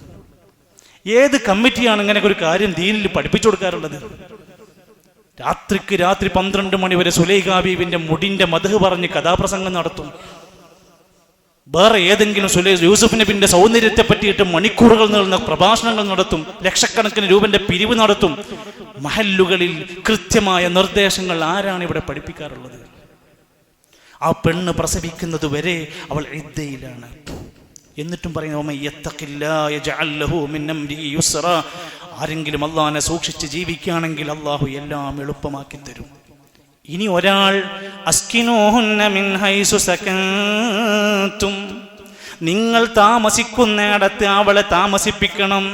ഏത് കമ്മിറ്റിയാണ് ഇങ്ങനെ ഒരു കാര്യം ദീനിൽ പഠിപ്പിച്ചു കൊടുക്കാറുള്ളത്? രാത്രിക്ക് രാത്രി 12 മണി വരെ സുലൈഖാ ബീവിന്റെ മുടിന്റെ മദ്ഹ് പറഞ്ഞ് കഥാപ്രസംഗം നടത്തും. വേറെ ഏതെങ്കിലും യൂസുഫ് നബിന്റെ സൗന്ദര്യത്തെ പറ്റിയിട്ട് മണിക്കൂറുകൾ നീളുന്ന പ്രഭാഷണങ്ങൾ നടത്തും, ലക്ഷക്കണക്കിന് രൂപന്റെ പിരിവ് നടത്തും. മഹല്ലുകളിൽ കൃത്യമായ നിർദ്ദേശങ്ങൾ ആരാണ് ഇവിടെ പഠിപ്പിക്കാറുള്ളത്? ആ പെണ്ണ് പ്രസവിക്കുന്നത് വരെ അവൾ ഇദ്ദയിലാണ്. എന്നിട്ടും പറയുന്നു, ആരെങ്കിലും അള്ളാഹിനെ സൂക്ഷിച്ച് ജീവിക്കുകയാണെങ്കിൽ അള്ളാഹു എല്ലാം എളുപ്പമാക്കി തരും. ഇനി ഒരാൾ അസ്കിനൂഹുന്ന മിൻ ഹൈസു സകൻതും, നിങ്ങൾ താമസിക്കുന്നിടത്ത് അവളെ താമസിപ്പിക്കണം.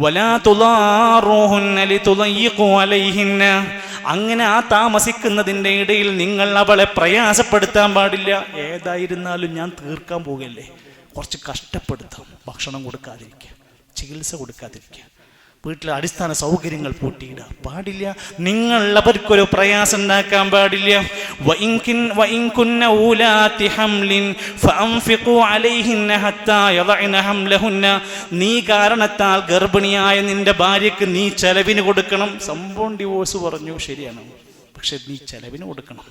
വലാ തുളാറൂഹുന്ന ലിതുളയ്യിഖു അലൈഹിന്ന, അങ്ങനെ ആ താമസിക്കുന്നതിൻ്റെ ഇടയിൽ നിങ്ങൾ അവളെ പ്രയാസപ്പെടുത്താൻ പാടില്ല. ഏതായിരുന്നാലും ഞാൻ തീർക്കാൻ പോകല്ലേ, കുറച്ച് കഷ്ടപ്പെടുത്താം. ഭക്ഷണം കൊടുക്കാതിരിക്കുക, ചികിത്സ കൊടുക്കാതിരിക്കുക, വീട്ടിലെ അടിസ്ഥാന സൗകര്യങ്ങൾ പൂട്ടിയിടാൻ പാടില്ല. നിങ്ങൾ അവർക്കൊരു പ്രയാസം ഉണ്ടാക്കാൻ പാടില്ല. നീ കാരണത്താൽ ഗർഭിണിയായ നിന്റെ ഭാര്യക്ക് നീ ചെലവിന് കൊടുക്കണം. സംഭവം ഡിവോഴ്സ് പറഞ്ഞു, ശരിയാണ്, പക്ഷെ നീ ചെലവിന് കൊടുക്കണം.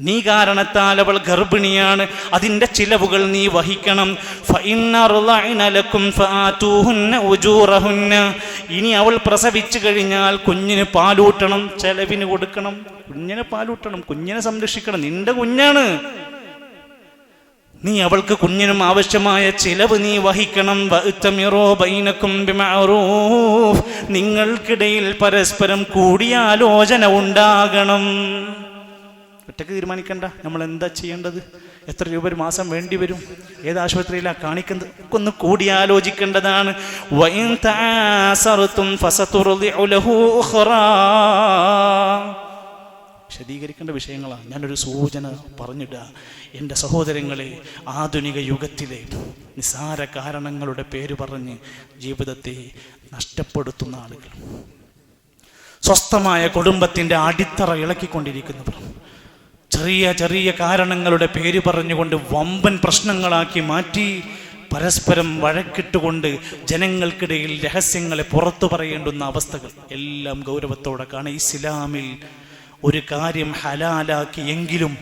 നീ കാരണത്താൽ അവൾ ഗർഭിണിയാണ്, അതിൻ്റെ ചിലവുകൾ നീ വഹിക്കണം. ഇനി അവൾ പ്രസവിച്ചു കഴിഞ്ഞാൽ കുഞ്ഞിന് പാലൂട്ടണം, ചെലവിന് കൊടുക്കണം. കുഞ്ഞിനെ പാലൂട്ടണം, കുഞ്ഞിനെ സംരക്ഷിക്കണം, നിന്റെ കുഞ്ഞാണ്. നീ അവൾക്ക് കുഞ്ഞിനും ആവശ്യമായ ചിലവ് നീ വഹിക്കണം. നിങ്ങൾക്കിടയിൽ പരസ്പരം കൂടിയാലോചന ഉണ്ടാകണം. ഒറ്റക്ക് തീരുമാനിക്കണ്ട നമ്മൾ എന്താ ചെയ്യേണ്ടത്, എത്ര രൂപ ഒരു മാസം വേണ്ടി വരും, ഏത് ആശുപത്രിയിലാണ് കാണിക്കുന്നത്, ഒന്ന് കൂടിയാലോചിക്കേണ്ടതാണ്. വിശദീകരിക്കേണ്ട വിഷയങ്ങളാണ്. ഞാനൊരു സൂചന പറഞ്ഞിടുക, എൻ്റെ സഹോദരങ്ങളെ, ആധുനിക യുഗത്തിലെ നിസ്സാര കാരണങ്ങളുടെ പേര് പറഞ്ഞ് ജീവിതത്തെ നഷ്ടപ്പെടുത്തുന്ന ആളുകൾ, സ്വസ്ഥമായ കുടുംബത്തിൻ്റെ അടിത്തറ ഇളക്കിക്കൊണ്ടിരിക്കുന്നവർ, ചെറിയ ചെറിയ കാരണങ്ങളുടെ പേര് പറഞ്ഞുകൊണ്ട് വമ്പൻ പ്രശ്നങ്ങളാക്കി മാറ്റി പരസ്പരം വഴക്കിട്ടുകൊണ്ട് ജനങ്ങൾക്കിടയിൽ രഹസ്യങ്ങളെ പുറത്തു പറയേണ്ടുന്ന അവസ്ഥകൾ എല്ലാം ഗൗരവത്തോടെ കാണാം. ഇസ്ലാമിൽ ഒരു കാര്യം ഹലാലാക്കി എങ്കിലും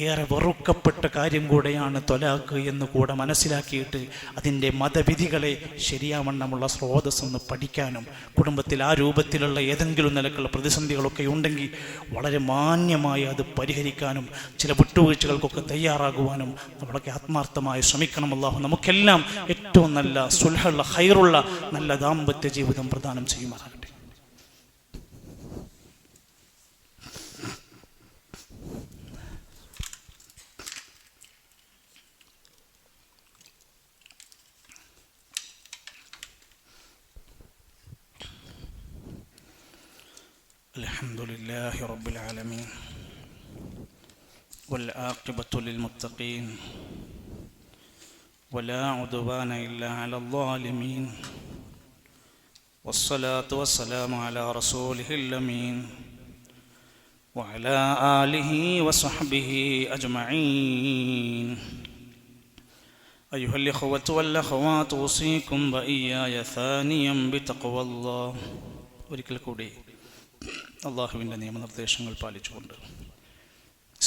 ഏറെ വെറുക്കപ്പെട്ട കാര്യം കൂടെയാണ് ത്വലാഖ് എന്ന് കൂടെ മനസ്സിലാക്കിയിട്ട് അതിൻ്റെ മതവിധികളെ ശരിയാവണ്ണമുള്ള സ്രോതസ്സൊന്ന് പഠിക്കാനും കുടുംബത്തിൽ ആ രൂപത്തിലുള്ള ഏതെങ്കിലും നിലക്കുള്ള പ്രതിസന്ധികളൊക്കെ ഉണ്ടെങ്കിൽ വളരെ മാന്യമായി അത് പരിഹരിക്കാനും ചില വിട്ടുവീഴ്ചകൾക്കൊക്കെ തയ്യാറാകുവാനും നമ്മളൊക്കെ ആത്മാർത്ഥമായി ശ്രമിക്കണം. അല്ലാഹു നമുക്കെല്ലാം ഏറ്റവും നല്ല സുൽഹുള്ള ഖൈറുള്ള നല്ല ദാമ്പത്യ ജീവിതം പ്രദാനം ചെയ്യുമാറാകട്ടെ. الحمد لله رب العالمين والعاقبة للمتقين ولا عدوان إلا على الظالمين والصلاة والسلام على رسوله الأمين وعلى آله وصحبه أجمعين. أيها الإخوة والأخوات أوصيكم وإياي ثانيا بتقوى الله. ഒരിക്കൽ കൂടി അള്ളാഹുവിൻ്റെ നിയമനിർദ്ദേശങ്ങൾ പാലിച്ചുകൊണ്ട്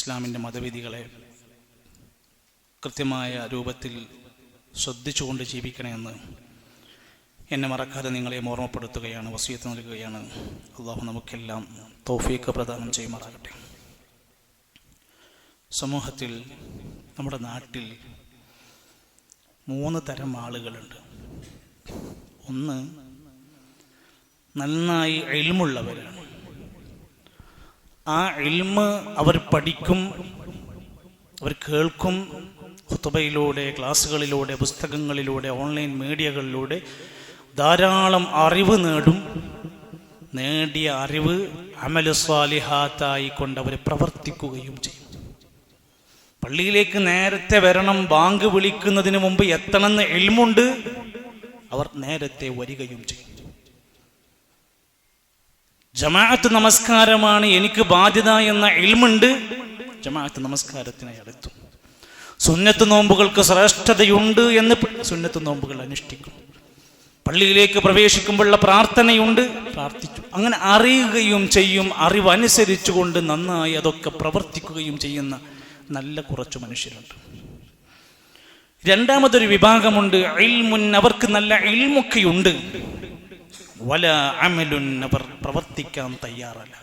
ഇസ്ലാമിൻ്റെ മതവിധികളെ കൃത്യമായ രൂപത്തിൽ ശ്രദ്ധിച്ചുകൊണ്ട് ജീവിക്കണമെന്ന് എന്നെ മറക്കാതെ നിങ്ങളെ ഓർമ്മപ്പെടുത്തുകയാണ്, വസിയത്ത് നൽകുകയാണ്. അള്ളാഹു നമുക്കെല്ലാം തൗഫീഖ് പ്രദാനം ചെയ്യുമാറാകട്ടെ. സമൂഹത്തിൽ, നമ്മുടെ നാട്ടിൽ 3 തരം ആളുകളുണ്ട്. ഒന്ന്, നന്നായി ഇൽമുള്ളവരാണ്. ആ ഇൽമ് അവർ പഠിക്കും, അവർ കേൾക്കും. ഖുതുബയിലൂടെ, ക്ലാസ്സുകളിലൂടെ, പുസ്തകങ്ങളിലൂടെ, ഓൺലൈൻ മീഡിയകളിലൂടെ ധാരാളം അറിവ് നേടും. നേടിയ അറിവ് അമലു സ്വാലിഹാത്തായി കൊണ്ട് അവർ പ്രവർത്തിക്കുകയും ചെയ്യും. പള്ളിയിലേക്ക് നേരത്തെ വരണം, ബാങ്ക് വിളിക്കുന്നതിന് മുമ്പ് എത്തണമെന്ന് ഇൽമുണ്ട്, അവർ നേരത്തെ വരികയും ചെയ്യും. ജമാഅത്ത് നമസ്കാരമാണ് എനിക്ക് ബാധ്യത എന്ന ഇൽമുണ്ട്, ജമാഅത്ത് നമസ്കാരത്തിനായി അടുത്തും. സുന്നത്ത് നോമ്പുകൾക്ക് ശ്രേഷ്ഠതയുണ്ട് എന്ന് സുന്നത്ത് നോമ്പുകൾ അനുഷ്ഠിക്കും. പള്ളിയിലേക്ക് പ്രവേശിക്കുമ്പോഴുള്ള പ്രാർത്ഥനയുണ്ട്, പ്രാർത്ഥിച്ചു. അങ്ങനെ അറിയുകയും ചെയ്യും. അറിവനുസരിച്ചുകൊണ്ട് നന്നായി അതൊക്കെ പ്രവർത്തിക്കുകയും ചെയ്യുന്ന നല്ല കുറച്ച് മനുഷ്യരുണ്ട്. രണ്ടാമതൊരു വിഭാഗമുണ്ട്, ഇൽമുൻ, അവർക്ക് നല്ല ഇൽമൊക്കെയുണ്ട്, വല അമലുൻ, അവർ പ്രവർത്തിക്കാൻ തയ്യാറല്ല.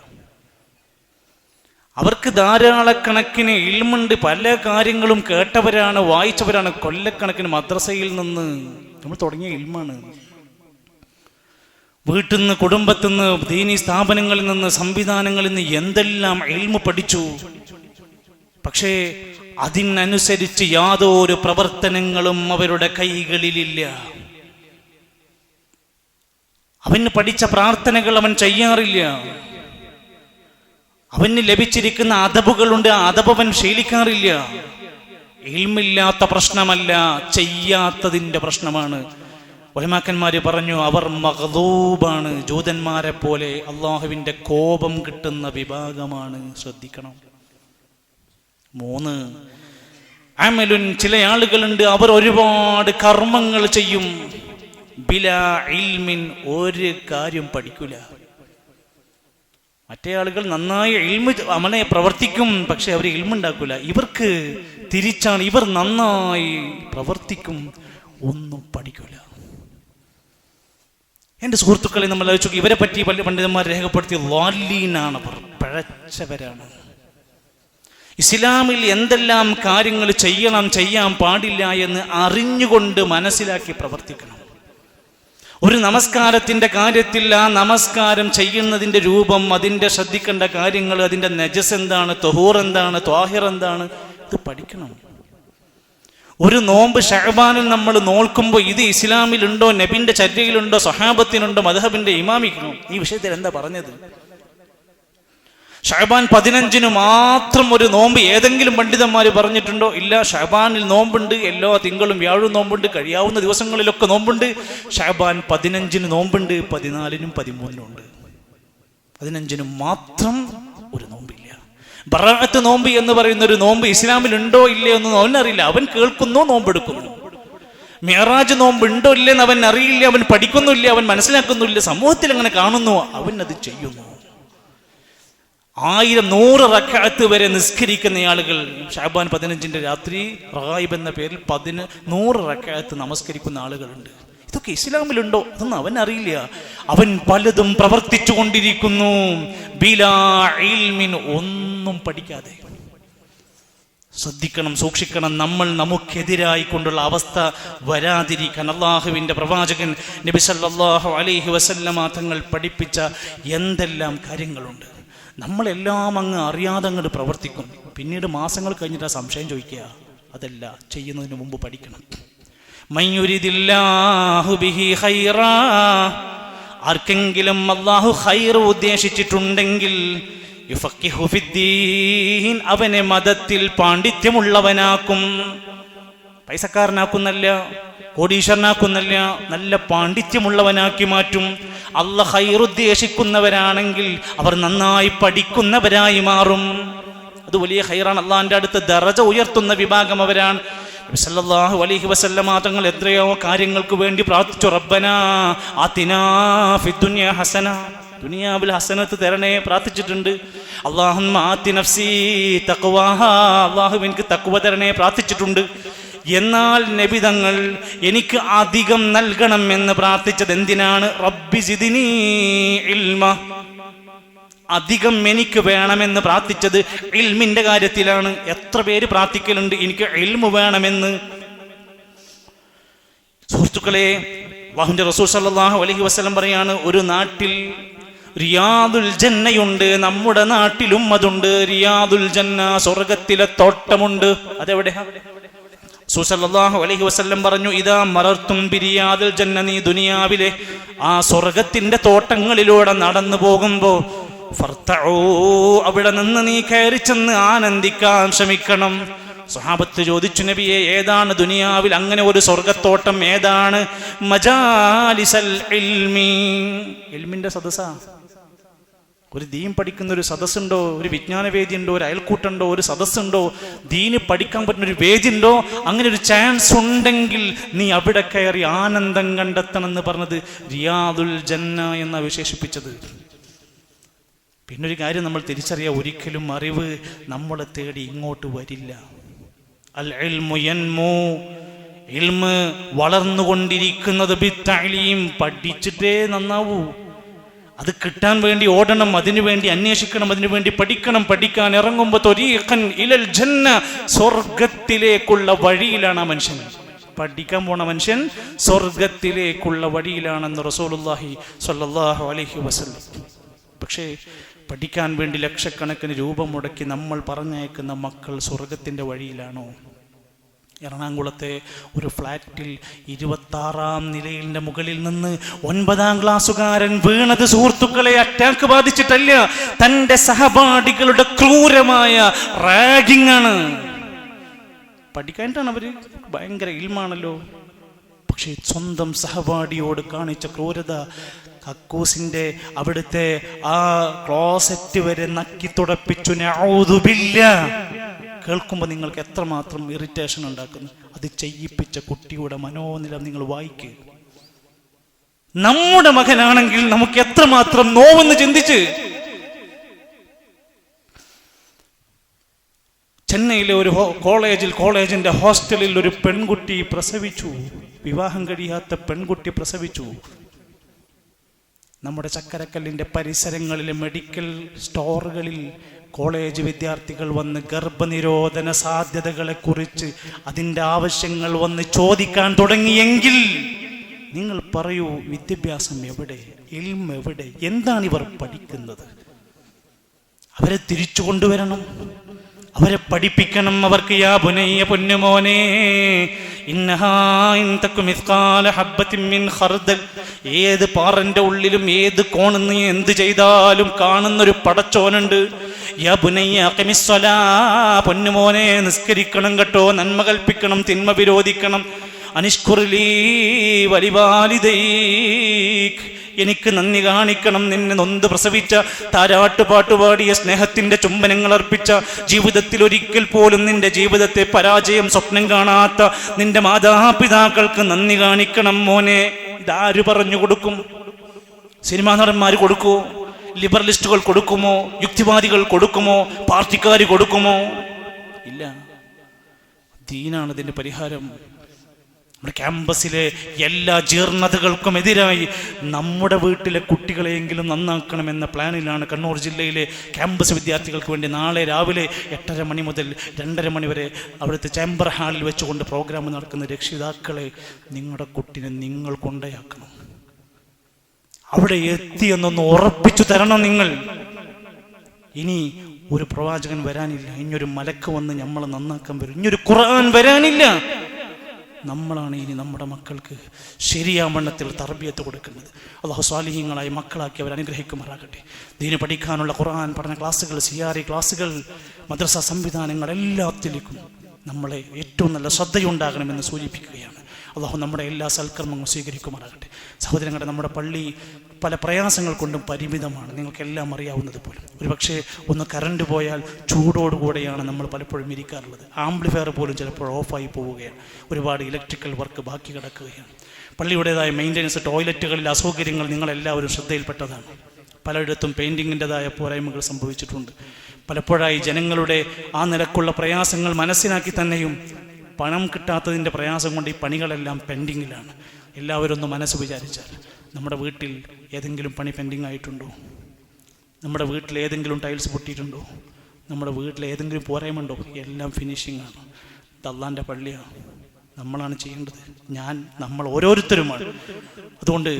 അവർക്ക് ധാരാളക്കണക്കിന് ഇൽമുണ്ട്, പല കാര്യങ്ങളും കേട്ടവരാണ്, വായിച്ചവരാണ്. കൊല്ലക്കണക്കിന് മദ്രസയിൽ നിന്ന് നമ്മൾ തുടങ്ങിയ ഇൽമാണ്. വീട്ടിൽ നിന്ന്, കുടുംബത്തിൽ നിന്ന്, ദീനി സ്ഥാപനങ്ങളിൽ നിന്ന്, സംവിധാനങ്ങളിൽ നിന്ന് എന്തെല്ലാം ഇൽമു പഠിച്ചു. പക്ഷേ അതിനനുസരിച്ച് യാതൊരു പ്രവർത്തനങ്ങളും അവരുടെ കൈകളിലില്ല. അവന് പഠിച്ച പ്രാർത്ഥനകൾ അവൻ ചെയ്യാറില്ല. അവന് ലഭിച്ചിരിക്കുന്ന അദബുകളുണ്ട്, ആ അദബ് അവൻ ശീലിക്കാറില്ല. ഇൽമില്ലാത്ത പ്രശ്നമല്ല, ചെയ്യാത്തതിൻ്റെ പ്രശ്നമാണ്. ഉലമാക്കന്മാര് പറഞ്ഞു, അവർ മഗ്ദൂബാണ്, ജൂതന്മാരെ പോലെ അള്ളാഹുവിൻ്റെ കോപം കിട്ടുന്ന വിഭാഗമാണ്. ശ്രദ്ധിക്കണം. 3, അമലുൻ, ചില ആളുകളുണ്ട്, അവർ ഒരുപാട് കർമ്മങ്ങൾ ചെയ്യും, ബിലാ ഇൽമിൻ, ഒരു കാര്യം പഠിക്കൂല. മറ്റേ ആളുകൾ നന്നായി ഇൽമ് അമലെ പ്രവർത്തിക്കും, പക്ഷെ അവർ ഇൽമുണ്ടാക്കൂല. ഇവർക്ക് തിരിച്ചാണ്, ഇവർ നന്നായി പ്രവർത്തിക്കും, ഒന്നും പഠിക്കൂല. എൻ്റെ സുഹൃത്തുക്കളെ നമ്മൾ ആലോചിച്ചു, ഇവരെ പറ്റി പല പണ്ഡിതന്മാർ രേഖപ്പെടുത്തിയ ളാലീനാണ്, അവർ പിഴച്ചവരാണ്. ഇസ്ലാമിൽ എന്തെല്ലാം കാര്യങ്ങൾ ചെയ്യണം, ചെയ്യാൻ പാടില്ല എന്ന് അറിഞ്ഞുകൊണ്ട് മനസ്സിലാക്കി പ്രവർത്തിക്കണം. ഒരു നമസ്കാരത്തിൻ്റെ കാര്യത്തിൽ ആ നമസ്കാരം ചെയ്യുന്നതിൻ്റെ രൂപം, അതിൻ്റെ ശ്രദ്ധിക്കേണ്ട കാര്യങ്ങൾ, അതിൻ്റെ നജസ് എന്താണ്, തൊഹൂർ എന്താണ്, ത്വാഹിർ എന്താണ്, ഇത് പഠിക്കണം. ഒരു നോമ്പ് ഷഅബാനിൽ നമ്മൾ നോൽക്കുമ്പോൾ ഇത് ഇസ്ലാമിലുണ്ടോ, നബിൻ്റെ ചര്യയിലുണ്ടോ, സ്വഹാബത്തിനുണ്ടോ, മദ്ഹബിൻ്റെ ഇമാമിക്കുണ്ടോ, ഈ വിഷയത്തിൽ എന്താ പറഞ്ഞത്? ഷഅബാൻ 15 മാത്രം ഒരു നോമ്പ് ഏതെങ്കിലും പണ്ഡിതന്മാർ പറഞ്ഞിട്ടുണ്ടോ? ഇല്ല. ഷഅബാനിൽ നോമ്പുണ്ട്, എല്ലാ തിങ്കളും വ്യാഴവും നോമ്പുണ്ട്, കഴിയാവുന്ന ദിവസങ്ങളിലൊക്കെ നോമ്പുണ്ട്. ഷഅബാൻ 15 നോമ്പുണ്ട്, 14-നും 13-നും ഉണ്ട്. 15 മാത്രം ഒരു നോമ്പില്ല. ബറാഅത്ത് നോമ്പ് എന്ന് പറയുന്ന ഒരു നോമ്പ് ഇസ്ലാമിൽ ഉണ്ടോ ഇല്ലയോ എന്ന് അവനറിയില്ല. അവൻ കേൾക്കുന്നു, നോമ്പെടുക്കുന്നു. മിഅ്റാജ് നോമ്പ് ഉണ്ടോ ഇല്ലെന്ന് അവൻ അറിയില്ല, അവൻ പഠിക്കുന്നില്ല, അവൻ മനസ്സിലാക്കുന്നില്ല, സമൂഹത്തിൽ അങ്ങനെ കാണുന്നു, അവൻ അത് ചെയ്യുന്നു. 1000-100 റക്അത്ത് വരെ നിസ്കരിക്കുന്ന ആളുകൾ ഷഅബാൻ 15 രാത്രി റഗായിബ് എന്ന പേരിൽ 100 റക്അത്ത് നമസ്കരിക്കുന്ന ആളുകളുണ്ട്. ഇതൊക്കെ ഇസ്ലാമിലുണ്ടോ? അതൊന്നും അവൻ അറിയില്ല. അവൻ പലതും പ്രവർത്തിച്ചു കൊണ്ടിരിക്കുന്നു, ബിലാ ഇൽമിൻ, ഒന്നും പഠിക്കാതെ. ശ്രദ്ധിക്കണം, സൂക്ഷിക്കണം. നമ്മൾ നമുക്കെതിരായി കൊണ്ടുള്ള അവസ്ഥ വരാതിരിക്കാൻ അള്ളാഹുവിൻ്റെ പ്രവാചകൻ നബി സല്ലല്ലാഹു അലൈഹി വസല്ലമ തങ്ങൾ പഠിപ്പിച്ച എന്തെല്ലാം കാര്യങ്ങളുണ്ട്. നമ്മളെല്ലാം അങ്ങ് അറിയാതെ അങ്ങോട്ട് പ്രവർത്തിക്കും, പിന്നീട് മാസങ്ങൾ കഴിഞ്ഞിട്ട് ആ സംശയം ചോദിക്കുക. അതല്ല, ചെയ്യുന്നതിന് മുമ്പ് പഠിക്കണം. മയ്യുരിദില്ലാഹു ബിഹി ഖൈറാ, ആർക്കെങ്കിലും അല്ലാഹു ഖൈർ ഉദ്ദേശിച്ചിട്ടുണ്ടെങ്കിൽ യുഫഖിഹു ഫിദ്ദീൻ, അവനെ മതത്തിൽ പാണ്ഡിത്യമുള്ളവനാക്കും. പൈസക്കാരനാക്കുന്നല്ല, കോടീശ്വരനാക്കുന്നല്ല, നല്ല പാണ്ഡിത്യമുള്ളവനാക്കി മാറ്റും. അല്ലാഹ് ഖൈർ ഉദ്ദേശിക്കുന്നവരാണെങ്കിൽ അവർ നന്നായി പഠിക്കുന്നവരായി മാറും. അത് വലിയ ഖൈറാണ്. അള്ളാഹിൻ്റെ അടുത്ത് ദറജ ഉയർത്തുന്ന വിഭാഗം അവരാണ്. നബി സല്ലല്ലാഹു അലൈഹി വസല്ലമ തങ്ങൾ എത്രയോ കാര്യങ്ങൾക്ക് വേണ്ടി പ്രാർത്ഥിച്ചു. റബ്ബനാ ആതിനാ ഫിദ്ദുനിയ ഹസന, ദുനിയാവിൽ ഹസനത്ത് തരണേ പ്രാർത്ഥിച്ചിട്ടുണ്ട്. അല്ലാഹുമ്മ ആതി നഫ്സി തഖ്വാഹാ, അല്ലാഹു എനിക്ക് തഖ്വ തരണേ പ്രാർത്ഥിച്ചിട്ടുണ്ട്. എന്നാൽ നബി തങ്ങൾ എനിക്ക് അധികം നൽകണം എന്ന് പ്രാർത്ഥിച്ചത് എന്തിനാണ്? റബ്ബി സിദ്നി ഇൽമ, അധികം എനിക്ക് വേണമെന്ന് പ്രാർത്ഥിച്ചത് ഇൽമിന്റെ കാര്യത്തിലാണ്. എത്ര പേര് പ്രാർത്ഥിക്കലുണ്ട് എനിക്ക് ഇൽമു വേണമെന്ന്? സുഹൃത്തുക്കളെ, അല്ലാഹുവിന്റെ റസൂൽ സല്ലല്ലാഹു അലൈഹി വസല്ലം പറയാണ്, ഒരു നാട്ടിൽ റിയാദുൽ ജന്നയുണ്ട്, നമ്മുടെ നാട്ടിലും അതുണ്ട്. റിയാദുൽ ജന്ന, സ്വർഗത്തിലെ തോട്ടമുണ്ട്. അതെവിടെ? റസൂൽ സല്ലല്ലാഹു അലൈഹി വസല്ലം പറഞ്ഞു, ഇദാ മറർതും ബിരിയാദുൽ ജന്ന, നീ ദുനിയാവിലെ ആ സ്വർഗത്തിന്റെ തോട്ടങ്ങളിലൂടെ നടന്നു പോകുമ്പോ ഫർതഊ, അവിടെ നിന്ന് നീ കയറി ചെന്ന് ആനന്ദിക്കാൻ ശ്രമിക്കണം. സ്വഹാബത്ത് ചോദിച്ചു, നബിയെ ഏതാണ് ദുനിയാവിൽ അങ്ങനെ ഒരു സ്വർഗത്തോട്ടം ഏതാണ്? മജാലിസൽ ഇൽമി, ഇൽമിന്റെ സദസ്സാ. ഒരു ദീൻ പഠിക്കുന്ന ഒരു സദസ്സുണ്ടോ? ഒരു വിജ്ഞാന വേദി ഉണ്ടോ? ഒരു അയൽക്കൂട്ടുണ്ടോ? ഒരു സദസ്സുണ്ടോ? ദീന് പഠിക്കാൻ പറ്റുന്ന ഒരു വേദി ഉണ്ടോ? അങ്ങനെ ഒരു ചാൻസ് ഉണ്ടെങ്കിൽ നീ അവിടെ കയറി ആനന്ദം കണ്ടെത്തണം എന്ന് പറഞ്ഞത് റിയാദുൽ ജന്ന എന്ന വിശേഷിപ്പിച്ചത്. പിന്നൊരു കാര്യം നമ്മൾ തിരിച്ചറിയാം, ഒരിക്കലും അറിവ് നമ്മളെ തേടി ഇങ്ങോട്ട് വരില്ല. അൽ ഇൽമു യൻമു, ഇൽമ് വളർന്നുകൊണ്ടിരിക്കുന്നത് ബിത്തഅലീം, പഠിച്ചിട്ടേ നന്നാവൂ. അത് കിട്ടാൻ വേണ്ടി ഓടണം, അതിനു വേണ്ടി അന്വേഷിക്കണം, അതിനു വേണ്ടി പഠിക്കണം. പഠിക്കാൻ ഇറങ്ങുമ്പോൾ ത്വരീഖൻ ഇലൽ ജന്ന, സ്വർഗത്തിലേക്കുള്ള വഴിയിലാണ് ആ മനുഷ്യൻ. പഠിക്കാൻ പോണ മനുഷ്യൻ സ്വർഗത്തിലേക്കുള്ള വഴിയിലാണെന്ന് റസൂലുള്ളാഹി സ്വല്ലല്ലാഹു അലൈഹി വസല്ലം. പക്ഷേ പഠിക്കാൻ വേണ്ടി ലക്ഷക്കണക്കിന് രൂപ മുടക്കി നമ്മൾ പറഞ്ഞയക്കുന്ന മക്കൾ സ്വർഗത്തിൻ്റെ വഴിയിലാണോ? എറണാകുളത്തെ ഒരു ഫ്ലാറ്റിൽ 26-ാം നിലയിലെ മുകളിൽ നിന്ന് 9-ാം ക്ലാസ്സുകാരൻ വീണത് സുഹൃത്തുക്കളെ അറ്റാക്ക് ബാധിച്ചിട്ടല്ല, തൻ്റെ സഹപാഠികളുടെ ക്രൂരമായ റാഗിംഗ് ആണ്. പഠിക്കാനായിട്ടാണ് അവര്, ഭയങ്കര ഇൽമാണല്ലോ. പക്ഷേ സ്വന്തം സഹപാഠിയോട് കാണിച്ച ക്രൂരത, കക്കൂസിന്റെ അവിടുത്തെ ആ ക്ലോസറ്റ് വരെ നക്കി തുടപ്പിച്ചു. നഊദു ബില്ലാഹ്. കേൾക്കുമ്പോൾ നിങ്ങൾക്ക് എത്രമാത്രം ഇറിറ്റേഷൻ ഉണ്ടാക്കുന്നു. അത് ചെയ്യിപ്പിച്ച കുട്ടിയുടെ മനോനില നിങ്ങൾ വായിക്കുക. നമ്മുടെ മകനാണെങ്കിൽ നമുക്ക് എത്രമാത്രം നോവെന്ന് ചിന്തിച്ച്. ചെന്നൈയിലെ ഒരു കോളേജിന്റെ ഹോസ്റ്റലിൽ ഒരു പെൺകുട്ടി പ്രസവിച്ചു. വിവാഹം കഴിയാത്ത പെൺകുട്ടി പ്രസവിച്ചു. നമ്മുടെ ചക്കരക്കല്ലിൻ്റെ പരിസരങ്ങളിലെ മെഡിക്കൽ സ്റ്റോറുകളിൽ കോളേജ് വിദ്യാർത്ഥികൾ വന്ന് ഗർഭനിരോധന സാധ്യതകളെക്കുറിച്ച് അതിൻ്റെ ആവശ്യങ്ങൾ വന്ന് ചോദിക്കാൻ തുടങ്ങിയെങ്കിൽ നിങ്ങൾ പറയൂ, വിദ്യാഭ്യാസം എവിടെ? ഇൽമ് എവിടെ? എന്താണ് ഇവർ പഠിക്കുന്നത്? അവരെ തിരിച്ചു കൊണ്ടുവരണം, അവരെ പഠിപ്പിക്കണം. അവർക്ക് യാ ബുനയ്യ, പൊന്നുമോനെ, ഇന്നഹാ ഇൻ തകു മിസ്കാല ഹബ്ബത്തിൻ മിൻ ഖർദൽ, ഏത് പാറന്റെ ഉള്ളിലും ഏത് കോണിൽ എന്ത് ചെയ്താലും കാണുന്നൊരു പടച്ചോനുണ്ട്. യാ ബുനയ്യ അഖിമിസ്സലാ, പൊന്നുമോനെ നിസ്കരിക്കണം കേട്ടോ, നന്മ കൽപ്പിക്കണം, തിന്മ വിരോധിക്കണം. അനിഷ്കുർലീ വലിവാലിദൈക്, എനിക്ക് നന്ദി കാണിക്കണം. നിന്നെ നൊന്ത് പ്രസവിച്ച, താരാട്ട് പാട്ടുപാടിയ, സ്നേഹത്തിന്റെ ചുംബനങ്ങൾ അർപ്പിച്ച, ജീവിതത്തിൽ ഒരിക്കൽ പോലും നിന്റെ ജീവിതത്തെ പരാജയം സ്വപ്നം കാണാത്ത നിന്റെ മാതാപിതാക്കൾക്ക് നന്ദി കാണിക്കണം മോനെ. ഇതാര് പറഞ്ഞു കൊടുക്കും? സിനിമാ നടന്മാർ കൊടുക്കുമോ? ലിബറലിസ്റ്റുകൾ കൊടുക്കുമോ? യുക്തിവാദികൾ കൊടുക്കുമോ? പാർട്ടിക്കാർ കൊടുക്കുമോ? ഇല്ല. ദീനാണ് ഇതിന്റെ പരിഹാരം. നമ്മുടെ ക്യാമ്പസിലെ എല്ലാ ജീർണതകൾക്കും എതിരായി നമ്മുടെ വീട്ടിലെ കുട്ടികളെയെങ്കിലും നന്നാക്കണമെന്ന പ്ലാനിലാണ് കണ്ണൂർ ജില്ലയിലെ ക്യാമ്പസ് വിദ്യാർത്ഥികൾക്ക് വേണ്ടി നാളെ രാവിലെ 8:30 മണി മുതൽ 2:30 മണി വരെ അവിടുത്തെ ചേംബർ ഹാളിൽ വെച്ചുകൊണ്ട് പ്രോഗ്രാം നടക്കുന്ന രക്ഷിതാക്കളെ, നിങ്ങളുടെ കുട്ടിനെ നിങ്ങൾ കൊണ്ടയാക്കണം. അവിടെ എത്തിയെന്നൊന്ന് ഉറപ്പിച്ചു തരണം നിങ്ങൾ. ഇനി ഒരു പ്രവാചകൻ വരാനില്ല, ഇനിയൊരു മലക്ക് വന്ന് നമ്മളെ നന്നാക്കാൻ വരും, ഇനിയൊരു ഖുർആൻ വരാനില്ല. നമ്മളാണ് ഇനി നമ്മുടെ മക്കൾക്ക് ശരിയാവണ്ണത്തിൽ തർബിയത്ത് കൊടുക്കുന്നത്. അല്ലാഹു സ്വാലിഹീങ്ങളായി മക്കളാക്കി അവർ അനുഗ്രഹിക്കുമാറാകട്ടെ. ദീന് പഠിക്കാനുള്ള ഖുർആൻ പഠന ക്ലാസ്സുകൾ, സിയാരി ക്ലാസ്സുകൾ, മദ്രസ സംവിധാനങ്ങൾ എല്ലാത്തിലേക്കും നമ്മളെ ഏറ്റവും നല്ല ശ്രദ്ധയുണ്ടാകണമെന്ന് സൂചിപ്പിക്കുകയാണ്. അല്ലാഹു നമ്മുടെ എല്ലാ സൽക്കർമ്മങ്ങളും സ്വീകരിക്കുമാറാകട്ടെ. സഹോദരങ്ങളെ, നമ്മുടെ പള്ളി പല പ്രയാസങ്ങൾ കൊണ്ടും പരിമിതമാണ്, നിങ്ങൾക്കെല്ലാം അറിയാവുന്നത് പോലും. ഒരുപക്ഷെ ഒന്ന് കറണ്ട് പോയാൽ ചൂടോടുകൂടെയാണ് നമ്മൾ പലപ്പോഴും ഇരിക്കാറുള്ളത്. ആംപ്ലിഫയർ പോലും ചിലപ്പോൾ ഓഫായി പോവുകയാണ്. ഒരുപാട് ഇലക്ട്രിക്കൽ വർക്ക് ബാക്കി കിടക്കുകയാണ്. പള്ളിയുടേതായ മെയിൻ്റനൻസ്, ടോയ്ലറ്റുകളിലെ അസൗകര്യങ്ങൾ നിങ്ങളെല്ലാവരും ശ്രദ്ധയിൽപ്പെട്ടതാണ്. പലയിടത്തും പെയിൻറ്റിങ്ങിൻ്റെതായ പോരായ്മകൾ സംഭവിച്ചിട്ടുണ്ട്. പലപ്പോഴായി ജനങ്ങളുടെ ആ നിലക്കുള്ള പ്രയാസങ്ങൾ മനസ്സിലാക്കി തന്നെയും പണം കിട്ടാത്തതിൻ്റെ പ്രയാസം കൊണ്ട് ഈ പണികളെല്ലാം പെൻഡിങ്ങിലാണ്. എല്ലാവരും ഒന്ന് മനസ്സ് വിചാരിച്ചാൽ നമ്മുടെ വീട്ടിൽ ഏതെങ്കിലും പണി പെൻഡിങ് ആയിട്ടുണ്ടോ? നമ്മുടെ വീട്ടിൽ ഏതെങ്കിലും ടൈൽസ് പൊട്ടിയിട്ടുണ്ടോ? നമ്മുടെ വീട്ടിൽ ഏതെങ്കിലും പോരായ്മ ഉണ്ടോ? എല്ലാം ഫിനിഷിംഗ് ആണ്. ഇത് അള്ളാൻ്റെ പള്ളിയാണ്, നമ്മളാണ് ചെയ്യേണ്ടത്. നമ്മൾ ഓരോരുത്തരുമാണ്. അതുകൊണ്ട്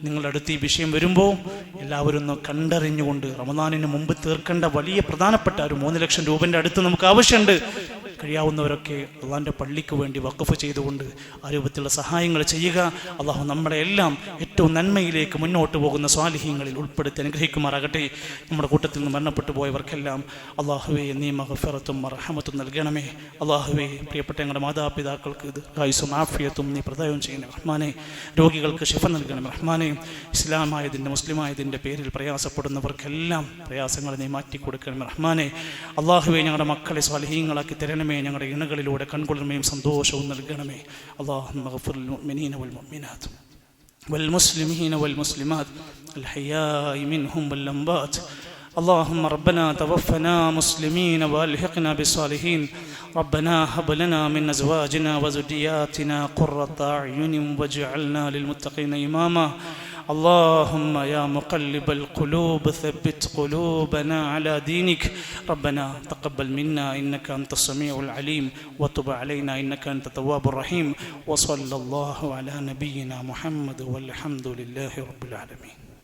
നിങ്ങളുടെ അടുത്ത് ഈ വിഷയം വരുമ്പോൾ എല്ലാവരും ഒന്ന് കണ്ടറിഞ്ഞുകൊണ്ട് റമദാനിന് മുമ്പ് തീർക്കേണ്ട വലിയ പ്രധാനപ്പെട്ട ഒരു 3 ലക്ഷം രൂപൻ്റെ അടുത്ത് നമുക്ക് ആവശ്യമുണ്ട്. കഴിയാവുന്നവരൊക്കെ അള്ളാൻ്റെ പള്ളിക്ക് വേണ്ടി വഖഫ് ചെയ്തുകൊണ്ട് ആ രൂപത്തിലുള്ള സഹായങ്ങൾ ചെയ്യുക. അള്ളാഹു നമ്മളെ എല്ലാം ഏറ്റവും നന്മയിലേക്ക് മുന്നോട്ട് പോകുന്ന സ്വാലിഹീങ്ങളിൽ ഉൾപ്പെടുത്തി അനുഗ്രഹിക്കുമാറാകട്ടെ. നമ്മുടെ കൂട്ടത്തിൽ നിന്ന് മരണപ്പെട്ടു പോയവർക്കെല്ലാം അള്ളാഹുവേ നീ മഗ്ഫിറത്തും റഹ്മത്തും നൽകണമേ. അള്ളാഹുവേ പ്രിയപ്പെട്ട ഞങ്ങളുടെ മാതാപിതാക്കൾക്ക് ആയുസ്സും ആഫിയത്തും നീ പ്രദാനം ചെയ്യണേ റഹ്മാനെ. രോഗികൾക്ക് ശിഫ നൽകണം റഹ്മാനെ. ഇസ്ലാമായതിൻ്റെ മുസ്ലിമായതിൻ്റെ പേരിൽ പ്രയാസപ്പെടുന്നവർക്കെല്ലാം പ്രയാസങ്ങൾ നീ മാറ്റിക്കൊടുക്കണം റഹ്മാനെ. അള്ളാഹുവേ ഞങ്ങളുടെ മക്കളെ സ്വാലിഹീങ്ങളാക്കി തരണമേ. ഞങ്ങളുടെ ഇണകളിലൂടെ കൺകുളിർമയും സന്തോഷവും നൽകണമേ. അല്ലാഹുമ്മ ഗ്ഫിർ ലിൽ മുഅ്മിനീന വൽ മുഅ്മിനാത്ത് വൽ മുസ്ലിമീന വൽ മുസ്ലിമാത്ത് അൽ ഹയ്യാഇ മിൻഹും വൽ അംവാത്ത്. اللهم ربنا توفنا مسلمين والحقنا بالصالحين. ربنا هب لنا من ازواجنا وذرياتنا قرة اعين واجعلنا للمتقين اماما. اللهم يا مقلب القلوب ثبت قلوبنا على دينك. ربنا تقبل منا إنك أنت السميع العليم وتب علينا إنك أنت التواب الرحيم. وصلى الله على نبينا محمد والحمد لله رب العالمين.